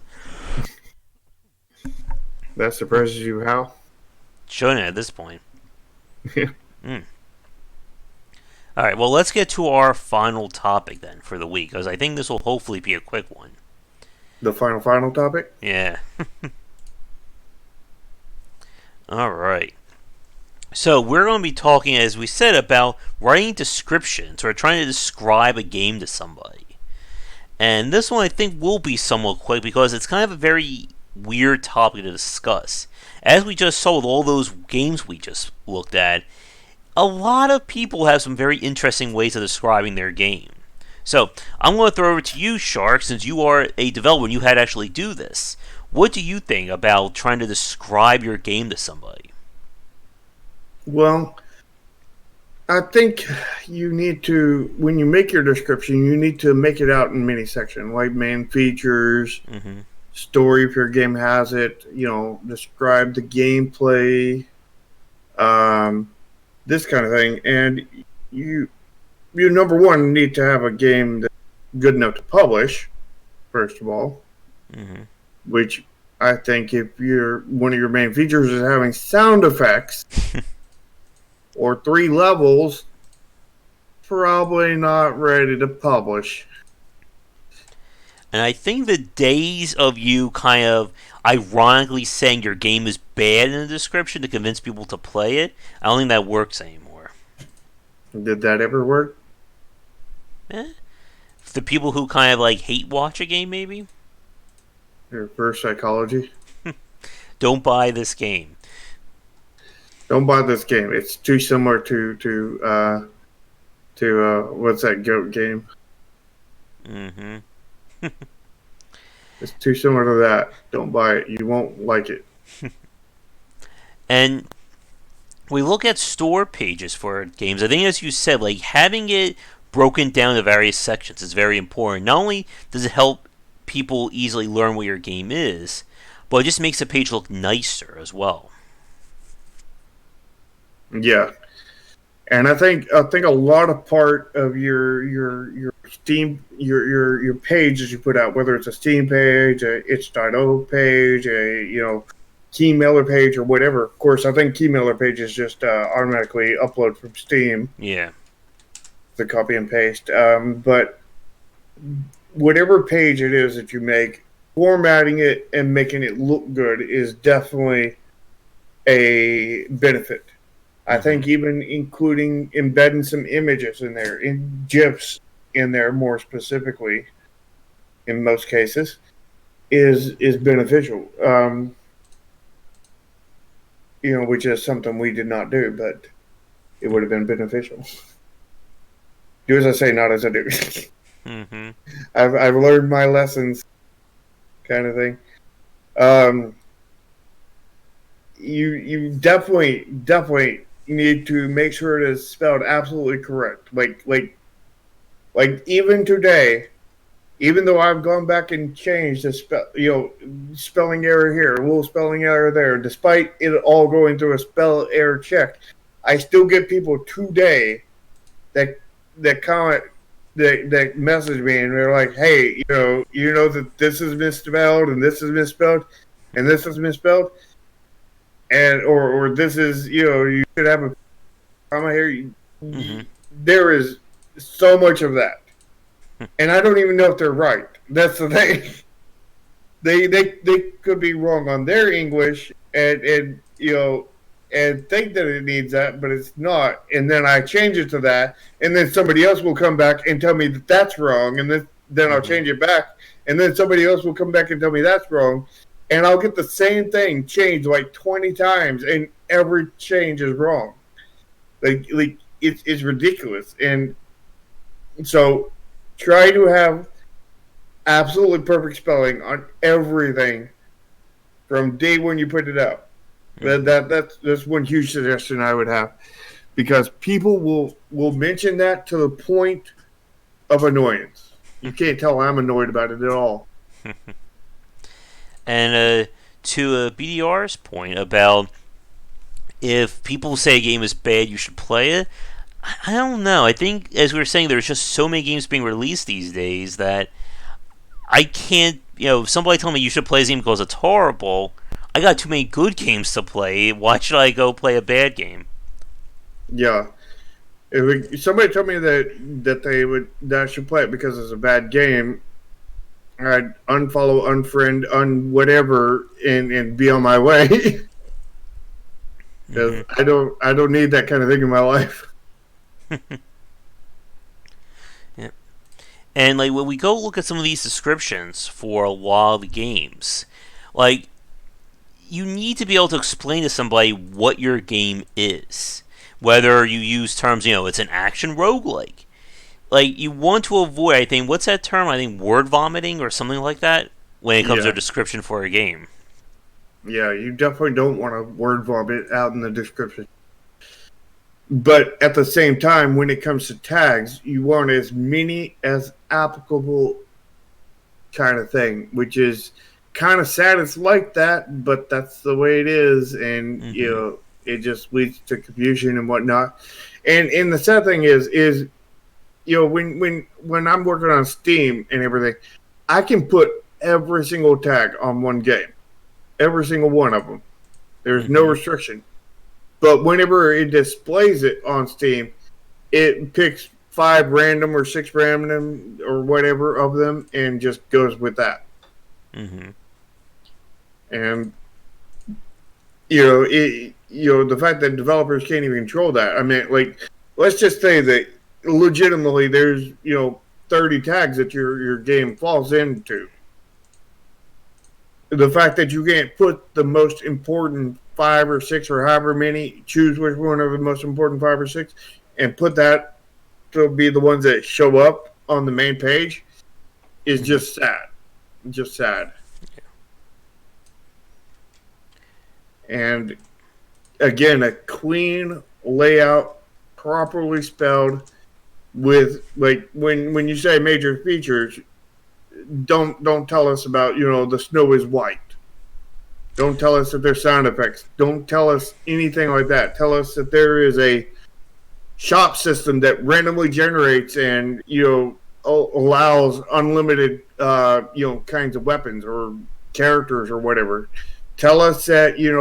That surprises you, how? Shouldn't at this point. Yeah. Alright, well, let's get to our final topic then for the week, because I think this will hopefully be a quick one. The final topic? Yeah. Alright. So, we're going to be talking, as we said, about writing descriptions or trying to describe a game to somebody. And this one I think will be somewhat quick because it's kind of a very weird topic to discuss. As we just saw with all those games we just looked at, a lot of people have some very interesting ways of describing their game. So, I'm going to throw it over to you, Shark, since you are a developer and you had to actually do this. What do you think about trying to describe your game to somebody? Well, I think you need to, when you make your description, you need to make it out in many sections, like main features, story if your game has it, describe the gameplay, this kind of thing. And you number one need to have a game that's good enough to publish, first of all, which I think if one of your main features is having sound effects or 3 levels, probably not ready to publish. And I think the days of you kind of ironically saying your game is bad in the description to convince people to play it, I don't think that works anymore. Did that ever work? Eh? The people who kind of like hate watch a game, maybe Your first psychology? don't buy this game. Don't buy this game. It's too similar to what's that goat game? Mm-hmm. It's too similar to that. Don't buy it. You won't like it. And we look at store pages for games. I think, as you said, like having it broken down to various sections is very important. Not only does it help people easily learn what your game is, but it just makes the page look nicer as well. Yeah, and I think a lot of part of your Steam your page that you put out, whether it's a Steam page, a itch.io page, a Keymailer page or whatever. Of course, I think Keymailer page is just automatically upload from Steam, Yeah. the copy and paste. But whatever page it is that you make, formatting it and making it look good is definitely a benefit. I think even including embedding some images in there, in GIFs in there more specifically, in most cases, is beneficial. Which is something we did not do, but it would have been beneficial. Do as I say, not as I do. Mm-hmm. I've learned my lessons, kind of thing. You definitely need to make sure it is spelled absolutely correct. Like even today, even though I've gone back and changed the spelling error here, a little spelling error there, despite it all going through a spell error check, I still get people today that comment that message me and they're like, "Hey, you know that this is misspelled and this is misspelled and this is misspelled, and or this is you should have a comma here." Mm-hmm. There is so much of that. And I don't even know if they're right. That's the thing. They could be wrong on their English and think that it needs that, but it's not. And then I change it to that, and then somebody else will come back and tell me that that's wrong, and then I'll change it back, and then somebody else will come back and tell me that's wrong, and I'll get the same thing changed like 20 times, and every change is wrong. Like it's ridiculous, and so try to have absolutely perfect spelling on everything from day when you put it out. That's one huge suggestion I would have, because people will mention that to the point of annoyance. You can't tell I'm annoyed about it at all. And to BDR's point about if people say a game is bad, you should play it. I don't know. I think, as we were saying, there's just so many games being released these days that I can't. If somebody told me you should play this game because it's horrible, I got too many good games to play. Why should I go play a bad game? Yeah. If somebody told me that I should play it because it's a bad game, I'd unfollow, unfriend, whatever, and be on my way. Because I don't need that kind of thing in my life. Yeah. And like when we go look at some of these descriptions for a lot of the games, like you need to be able to explain to somebody what your game is. Whether you use terms, it's an action roguelike. Like you want to avoid, I think, what's that term? I think word vomiting or something like that when it comes to a description for a game. Yeah, you definitely don't want to word vomit out in the description. But at the same time, when it comes to tags, you want as many as applicable kind of thing, which is kind of sad. It's like that, but that's the way it is. And, it just leads to confusion and whatnot. And the sad thing is when I'm working on Steam and everything, I can put every single tag on one game. every single one of them. There's no Mm-hmm. restriction. But whenever it displays it on Steam, it picks 5 random or 6 random or whatever of them and just goes with that. Mm-hmm. And the fact that developers can't even control that. I mean, like, let's just say that legitimately there's 30 tags that your game falls into. The fact that you can't put the most important 5 or 6 or however many, choose which one of the most important 5 or 6, and put that to be the ones that show up on the main page is just sad. Just sad. And again, a clean layout, properly spelled, with like when you say major features, don't tell us about the snow is white. Don't tell us that there's sound effects. Don't tell us anything like that. Tell us that there is a shop system that randomly generates and allows unlimited kinds of weapons or characters or whatever. Tell us that you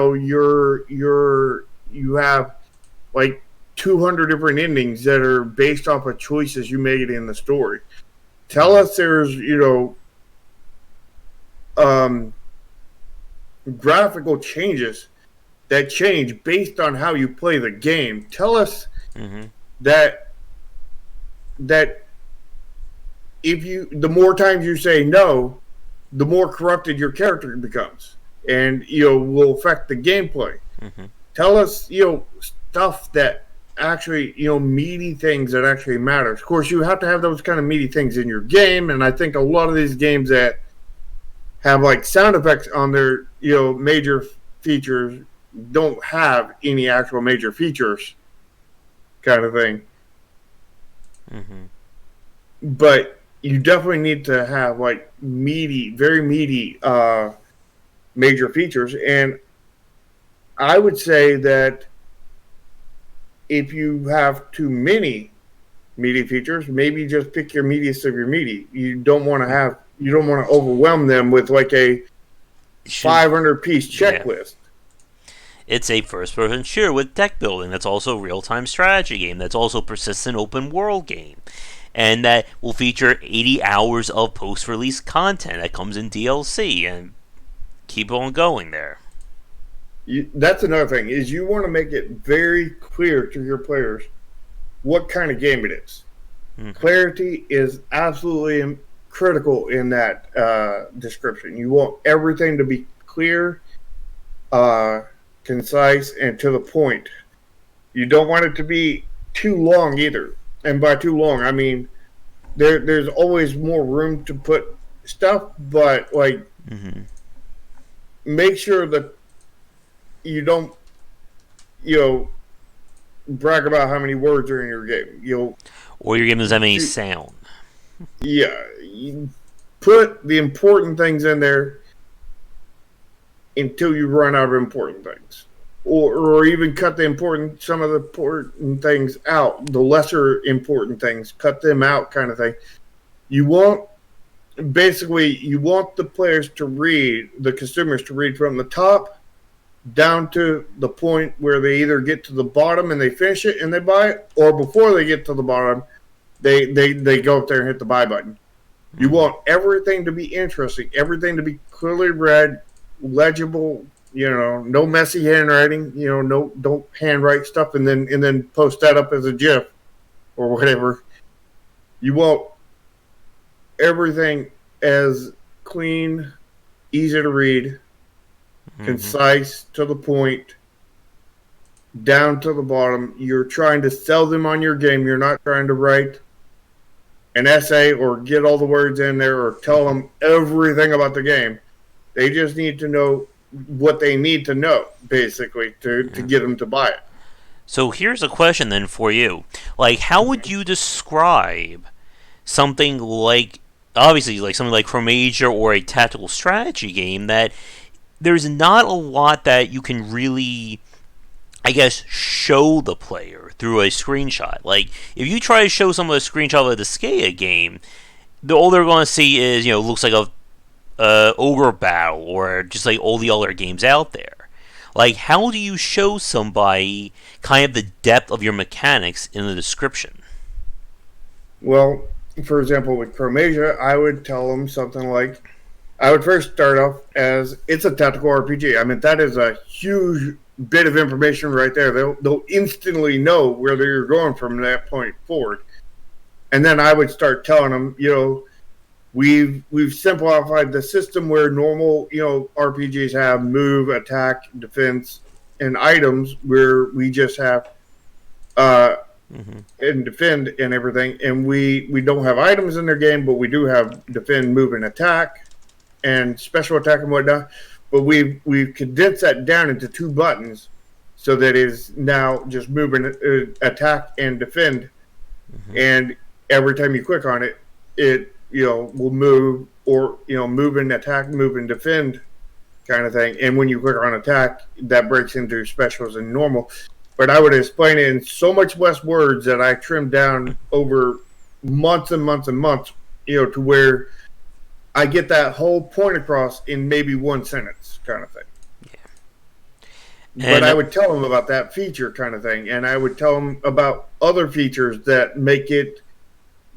have like 200 different endings that are based off of choices you made in the story. Tell us there's graphical changes that change based on how you play the game. Tell us that the more times you say no, the more corrupted your character becomes, and will affect the gameplay. Tell us stuff that actually meaty things that actually matters. Of course, you have to have those kind of meaty things in your game, and I think a lot of these games that have like sound effects on their major features don't have any actual major features, kind of thing. But you definitely need to have like meaty, very meaty major features. And I would say that if you have too many meaty features, maybe just pick your meatiest of your meaty. You don't want to overwhelm them with like a 500-piece checklist. It's a first-person shooter with deck building that's also a real-time strategy game, that's also a persistent open-world game, and that will feature 80 hours of post-release content that comes in DLC, and keep on going there. That's another thing, is you want to make it very clear to your players what kind of game it is. Clarity is absolutely critical in that description. You want everything to be clear, concise, and to the point. You don't want it to be too long either. And by too long, I mean there's always more room to put stuff, but like make sure that you don't brag about how many words are in your game. Or your game doesn't have any sound. Yeah, you put the important things in there until you run out of important things, or even cut some of the important things out. The lesser important things, cut them out, kind of thing. You want the players to read, the consumers to read from the top down to the point where they either get to the bottom and they finish it and they buy it, or before they get to the bottom, they go up there and hit the buy button. You want everything to be interesting, everything to be clearly read, legible. No messy handwriting. Don't handwrite stuff and then post that up as a GIF or whatever. You want everything as clean, easy to read, concise, to the point, down to the bottom. You're trying to sell them on your game. You're not trying to write an essay or get all the words in there or tell them everything about the game. They just need to know what they need to know, basically, to get them to buy it. So here's a question then for you. Like, how would you describe something like, obviously, like something like Chromasia or a tactical strategy game that there's not a lot that you can really, I guess, show the player through a screenshot. Like, if you try to show someone a screenshot of the Skea game, all they're going to see is, looks like Ogre Battle or just like all the other games out there. Like, how do you show somebody kind of the depth of your mechanics in the description? Well, for example, with Chromasia, I would tell them something like, I would first start off as it's a tactical RPG. I mean, that is a huge bit of information right there. They'll instantly know where they're going from that point forward. And then I would start telling them, we've simplified the system where normal, RPGs have move, attack, defense, and items, where we just have and defend and everything. And we don't have items in their game, but we do have defend, move, and attack, and special attack and whatnot. But we've condensed that down into 2 buttons, so that is now just move and attack and defend. And every time you click on it, it will move, or move and attack, move and defend, kind of thing. And when you click on attack, that breaks into specials and normal. But I would explain it in so much less words that I trimmed down over months and months and months, to where I get that whole point across in maybe 1 sentence, kind of thing. But I would tell them about that feature, kind of thing, and I would tell them about other features that make it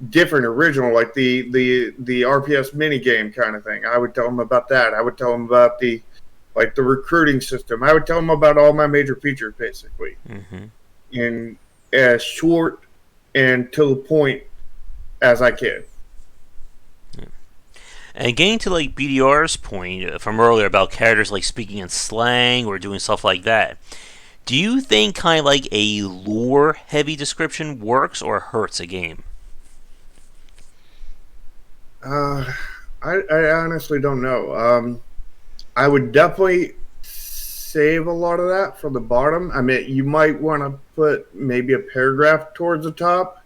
different, original, like the RPS mini game kind of thing. I would tell them about that. I would tell them about the recruiting system. I would tell them about all my major features, basically, in as short and to the point as I can. And getting to like BDR's point from earlier about characters like speaking in slang or doing stuff like that, do you think kind of like a lore heavy description works or hurts a game? I honestly don't know. I would definitely save a lot of that for the bottom. I mean, you might want to put maybe a paragraph towards the top,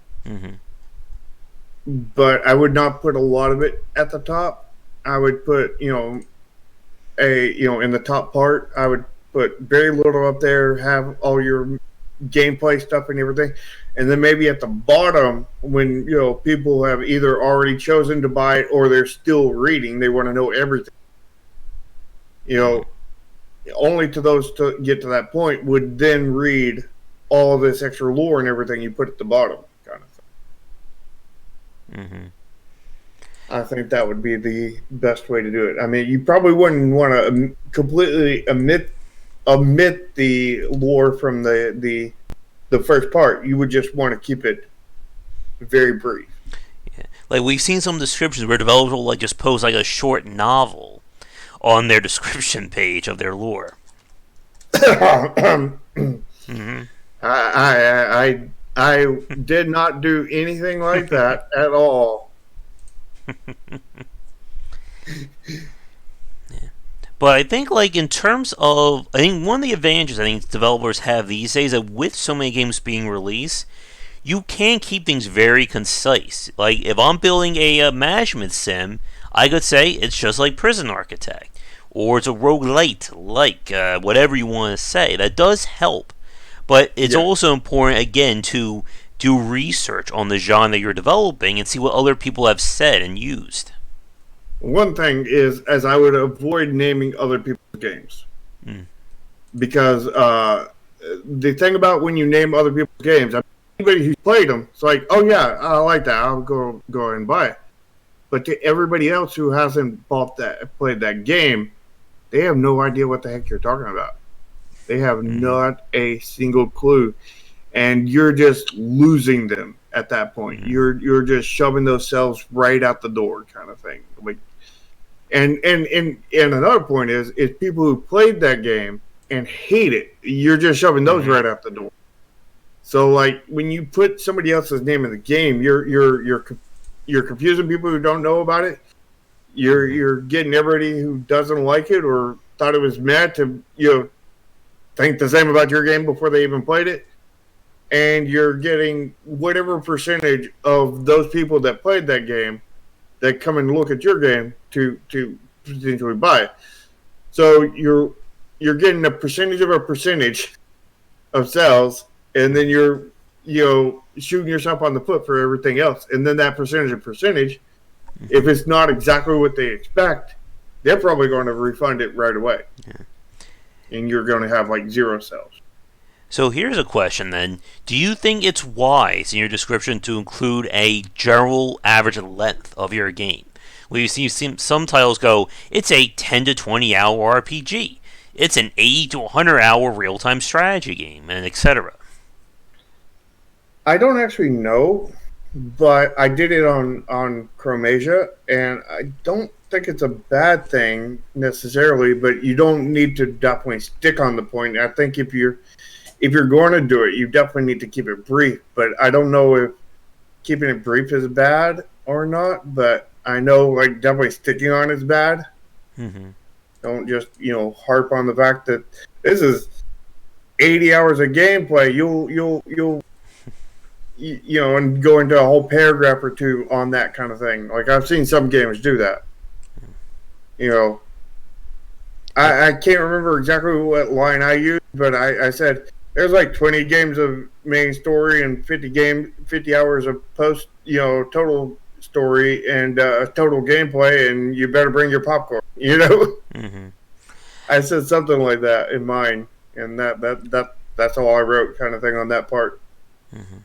but I would not put a lot of it at the top. I would put, in the top part, I would put very little up there, have all your gameplay stuff and everything. And then maybe at the bottom, when, people have either already chosen to buy it or they're still reading, they want to know everything. Only to those to get to that point would then read all this extra lore and everything you put at the bottom, kind of thing. I think that would be the best way to do it. I mean, you probably wouldn't want to completely omit the lore from the first part. You would just want to keep it very brief. Yeah. Like, we've seen some descriptions where developers will like just post like a short novel on their description page of their lore. I did not do anything like that at all. But I think, like, in terms of, I think one of the advantages I think developers have these days, that with so many games being released, you can keep things very concise. Like, if I'm building a management sim, I could say it's just like Prison Architect, or it's a roguelite, like whatever you want to say. That does help, but it's also important, again, to do research on the genre that you're developing and see what other people have said and used. One thing is, as I would avoid naming other people's games, because the thing about when you name other people's games, anybody who's played them, it's like, oh yeah, I like that, I'll go and buy it. But to everybody else who hasn't played that game, they have no idea what the heck you're talking about. They have not a single clue, and you're just losing them at that point. You're just shoving those cells right out the door, kind of thing. Like, and another point is people who played that game and hate it. You're just shoving those right out the door. So, like, when you put somebody else's name in the game, you're confusing people who don't know about it. You're getting everybody who doesn't like it or thought it was mad to think the same about your game before they even played it, and you're getting whatever percentage of those people that played that game that come and look at your game to potentially buy it. So you're getting a percentage of sales, and then you're shooting yourself on the foot for everything else. And then that percentage, if it's not exactly what they expect, they're probably going to refund it right away. Yeah. And you're going to have like 0 sales. So here's a question then. Do you think it's wise in your description to include a general average length of your game? Where you see some titles go, it's a 10 to 20 hour RPG. It's an 80 to 100 hour real time strategy game, and etc. I don't actually know, but I did it on Chromasia, and I don't think it's a bad thing necessarily, but you don't need to definitely stick on the point. I think if you're going to do it, you definitely need to keep it brief. But I don't know if keeping it brief is bad or not. But I know like definitely sticking on is bad. Mm-hmm. Don't just harp on the fact that this is 80 hours of gameplay. You'll and go into a whole paragraph or two on that kind of thing. Like I've seen some games do that. I can't remember exactly what line I used, but I said there's like 20 games of main story and 50 hours of post, total story and total gameplay, and you better bring your popcorn. Mm-hmm. I said something like that in mine, and that's all I wrote, kind of thing on that part. Mm-hmm.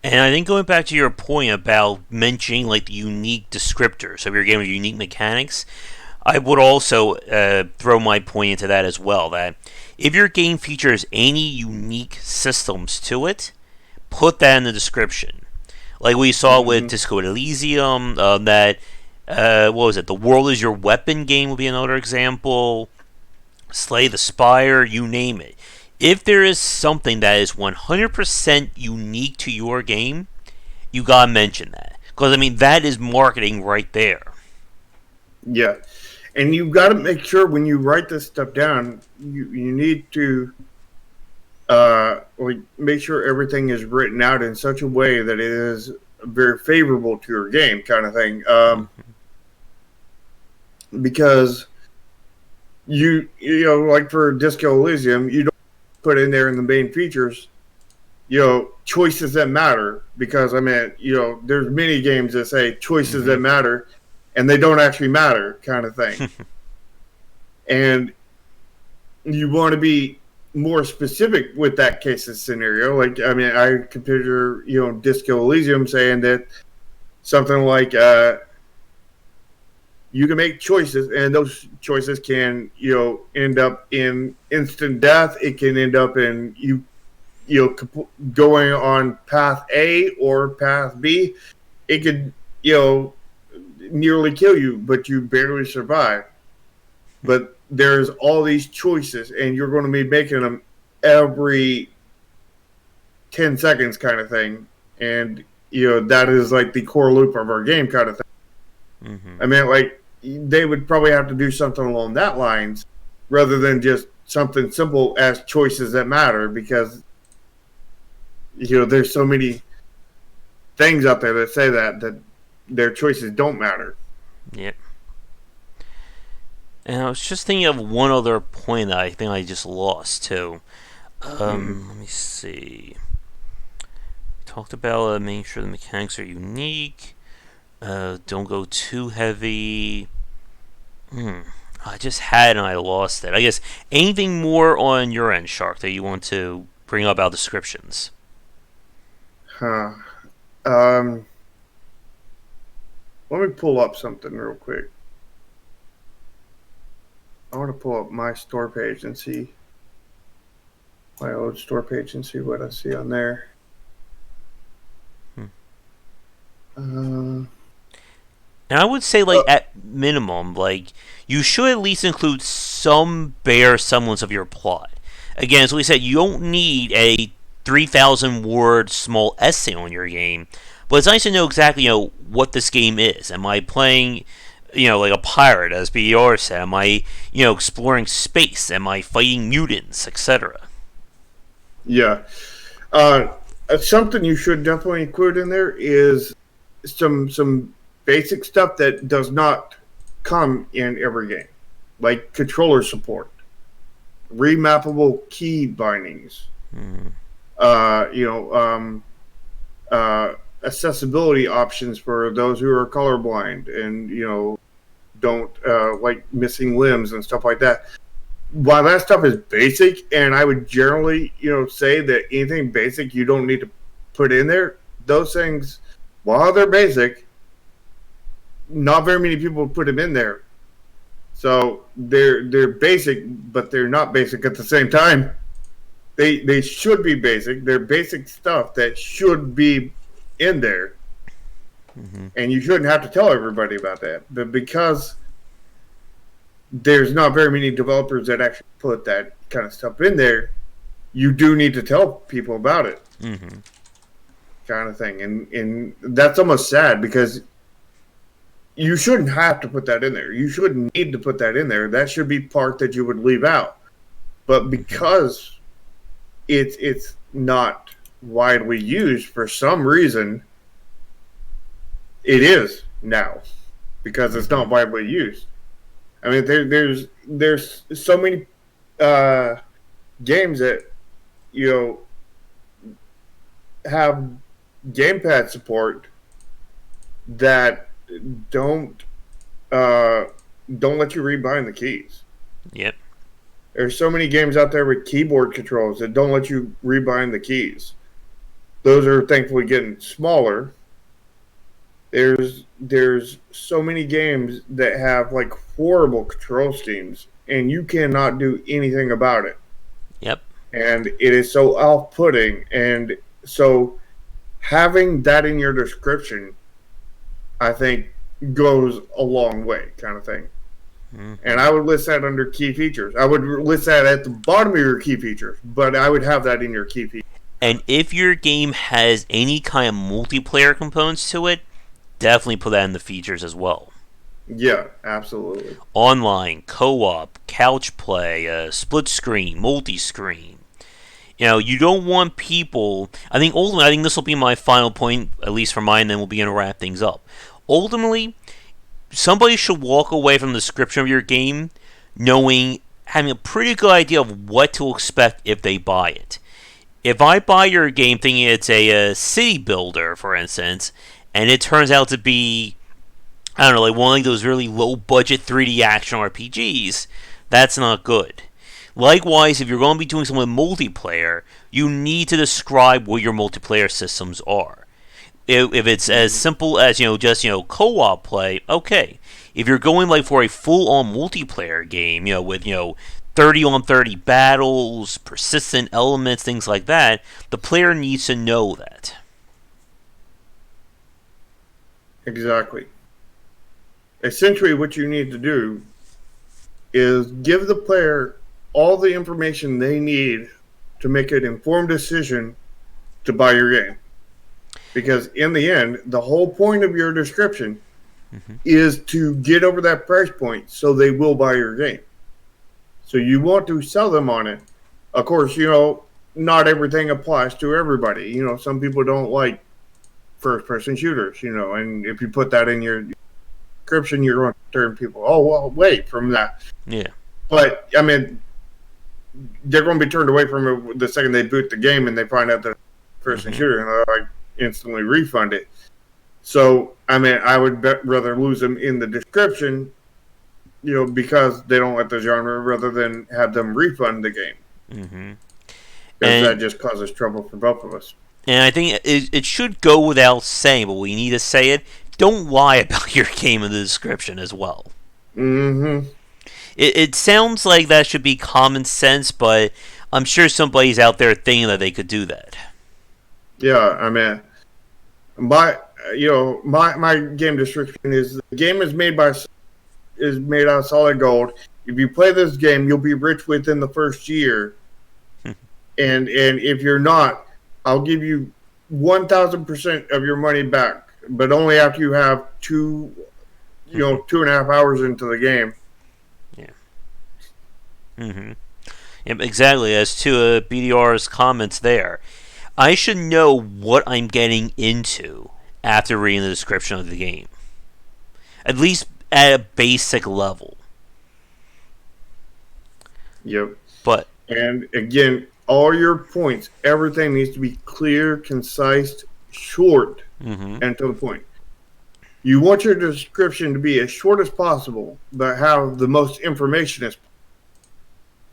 And I think going back to your point about mentioning like the unique descriptors of your game, or unique mechanics, I would also throw my point into that as well. That if your game features any unique systems to it, put that in the description. Like we saw with Disco Elysium, that what was it? The World is Your Weapon game would be another example. Slay the Spire, you name it. If there is something that is 100% unique to your game, you gotta mention that. Because, I mean, that is marketing right there. Yeah. And you've got to make sure when you write this stuff down, you need to make sure everything is written out in such a way that it is very favorable to your game, kind of thing. Because like for Disco Elysium, you don't put in there in the main features, choices that matter. Because I mean, there's many games that say choices that matter, and they don't actually matter, kind of thing. And you want to be more specific with that case of scenario. Like, I mean, I consider, Disco Elysium saying that something like you can make choices, and those choices can, end up in instant death. It can end up in going on path A or path B. It could, nearly kill you, but you barely survive. But there's all these choices, and you're going to be making them every 10 seconds, kind of thing. And that is like the core loop of our game, kind of thing. I mean, like, they would probably have to do something along that lines rather than just something simple as choices that matter, because there's so many things out there that say that their choices don't matter. Yep. And I was just thinking of one other point that I think I just lost too. Let me see. We talked about making sure the mechanics are unique. Don't go too heavy. I just had and I lost it. I guess anything more on your end, Shark, that you want to bring up about descriptions? Let me pull up something real quick. I want to pull up my store page and see my old store page and see what I see on there. And I would say, like, at minimum, like, you should at least include some bare semblance of your plot. Again, as we said, you don't need a 3,000 word small essay on your game, but it's nice to know exactly, what this game is. Am I playing, like a pirate, as BR said? Am I, exploring space? Am I fighting mutants, etc.? Yeah. Something you should definitely include in there is some basic stuff that does not come in every game, like controller support, remappable key bindings, accessibility options for those who are colorblind, and don't like missing limbs and stuff like that. While that stuff is basic, and I would generally, say that anything basic you don't need to put in there, those things, while they're basic, not very many people put them in there. So they're basic, but they're not basic at the same time. They should be basic. They're basic stuff that should be in there. Mm-hmm. And you shouldn't have to tell everybody about that. But because there's not very many developers that actually put that kind of stuff in there, you do need to tell people about it. Mm-hmm. Kind of thing. And that's almost sad because you shouldn't have to put that in there. You shouldn't need to put that in there. That should be part that you would leave out. But because it's not widely used for some reason, it is now because it's not widely used. I mean, there's so many games that have gamepad support that don't let you rebind the keys. Yep. There's so many games out there with keyboard controls that don't let you rebind the keys. Those are thankfully getting smaller. There's so many games that have like horrible control schemes, and you cannot do anything about it. Yep. And it is so off-putting, and so having that in your description, I think, goes a long way, kind of thing. Mm-hmm. And I would list that under key features. I would list that at the bottom of your key features, but I would have that in your key features. And if your game has any kind of multiplayer components to it, definitely put that in the features as well. Yeah, absolutely. Online, co-op, couch play, split screen, multi-screen. You don't want people. I think this will be my final point, at least for mine. Then we'll begin to wrap things up. Ultimately, somebody should walk away from the description of your game having a pretty good idea of what to expect if they buy it. If I buy your game thinking it's a city builder, for instance, and it turns out to be, I don't know, like one of those really low-budget 3D action RPGs, that's not good. Likewise, if you're going to be doing something with multiplayer, you need to describe what your multiplayer systems are. If it's as simple as, just, co-op play, okay. If you're going like for a full-on multiplayer game, with, 30-on-30 battles, persistent elements, things like that, the player needs to know that. Exactly. Essentially, what you need to do is give the player all the information they need to make an informed decision to buy your game. Because in the end, the whole point of your description is to get over that price point so they will buy your game. So you want to sell them on it. Of course, not everything applies to everybody. Some people don't like first-person shooters, and if you put that in your description, you're going to turn people away from that. Yeah. But, I mean, they're going to be turned away from it the second they boot the game and they find out that first-person shooter, and they're like, instantly refund it. So, I mean, I would rather lose them in the description, because they don't like the genre, rather than have them refund the game. Mm-hmm. Because that just causes trouble for both of us. And I think it should go without saying, but we need to say it. Don't lie about your game in the description as well. Mm-hmm. It sounds like that should be common sense, but I'm sure somebody's out there thinking that they could do that. Yeah, I mean, my game description is the game is made out of solid gold. If you play this game, you'll be rich within the first year. and if you're not, I'll give you 1,000% of your money back, but only after you have 2.5 hours into the game. Yeah. Mm-hmm. Yep, exactly. As to BDR's comments there, I should know what I'm getting into after reading the description of the game. At least at a basic level. Yep. And again, all your points, everything needs to be clear, concise, short, and to the point. You want your description to be as short as possible, but have the most information as possible.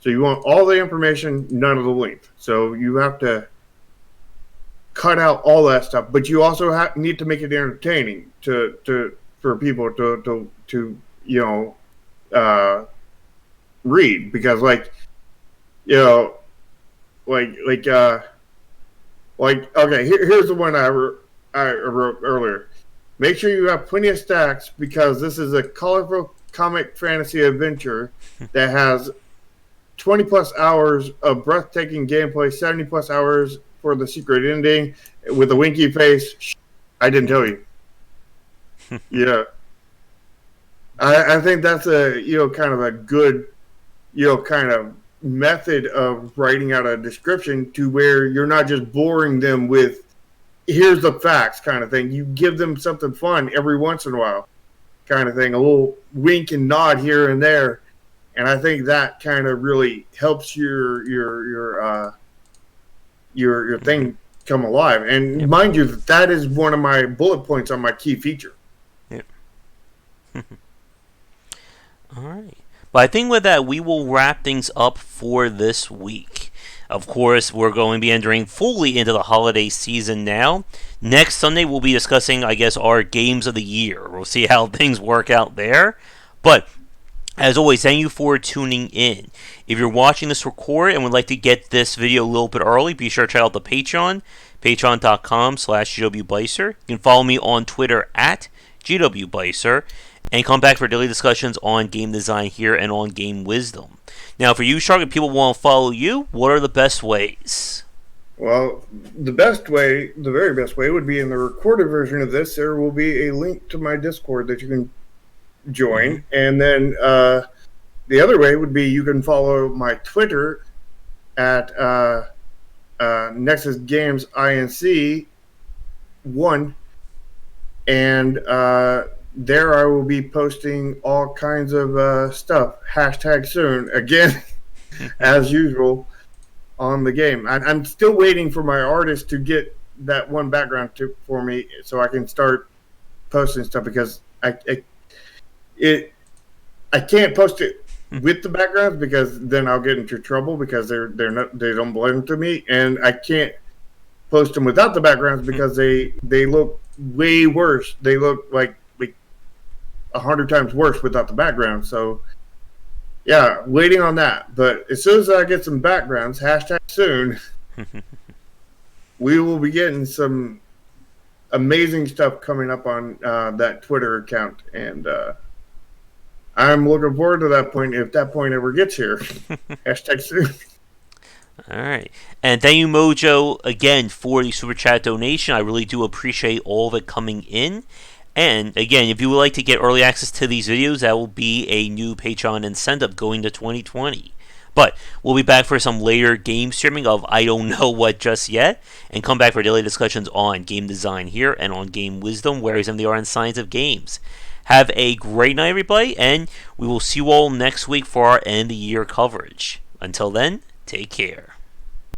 So you want all the information, none of the length. So you have to cut out all that stuff, but you also need to make it entertaining for people to read, because you know okay, here's the one I wrote earlier. Make sure you have plenty of stacks, because this is a colorful comic fantasy adventure that has 20 plus hours of breathtaking gameplay, 70 plus hours for the secret ending with a winky face. I didn't tell you. Yeah. I think that's a, kind of a good, kind of method of writing out a description, to where you're not just boring them with, here's the facts kind of thing. You give them something fun every once in a while kind of thing, a little wink and nod here and there. And I think that kind of really helps your thing come alive. And mind you, that is one of my bullet points on my key feature. Yep. All right. But I think with that, we will wrap things up for this week. Of course, we're going to be entering fully into the holiday season now. Next Sunday, we'll be discussing, I guess, our games of the year. We'll see how things work out there. But as always, thank you for tuning in. If you're watching this record and would like to get this video a little bit early, be sure to check out the Patreon, patreon.com/GWBycer. You can follow me on Twitter at GWBycer, and come back for daily discussions on game design here and on Game Wisdom. Now, for you, Shark, if people want to follow you, what are the best ways? Well, the very best way would be in the recorded version of this. There will be a link to my Discord that you can join. Mm-hmm. And then the other way would be you can follow my Twitter at Nexus Games INC 1. And there I will be posting all kinds of stuff. Hashtag soon. Again, as usual, on the game. I'm still waiting for my artist to get that one background for me, so I can start posting stuff, because I can't post it with the backgrounds, because then I'll get into trouble, because they don't belong to me, and I can't post them without the backgrounds, because they look way worse. They look like 100 times worse without the background. So yeah, waiting on that. But as soon as I get some backgrounds, hashtag soon, we will be getting some amazing stuff coming up on that Twitter account. And I'm looking forward to that point, if that point ever gets here. Hashtag soon. All right. And thank you, Mojo, again, for the Super Chat donation. I really do appreciate all of it coming in. And again, if you would like to get early access to these videos, that will be a new Patreon incentive going to 2020. But we'll be back for some later game streaming of I don't know what just yet, and come back for daily discussions on game design here and on Game Wisdom, where examine the art and science of games. Have a great night, everybody, and we will see you all next week for our end of the year coverage. Until then, take care.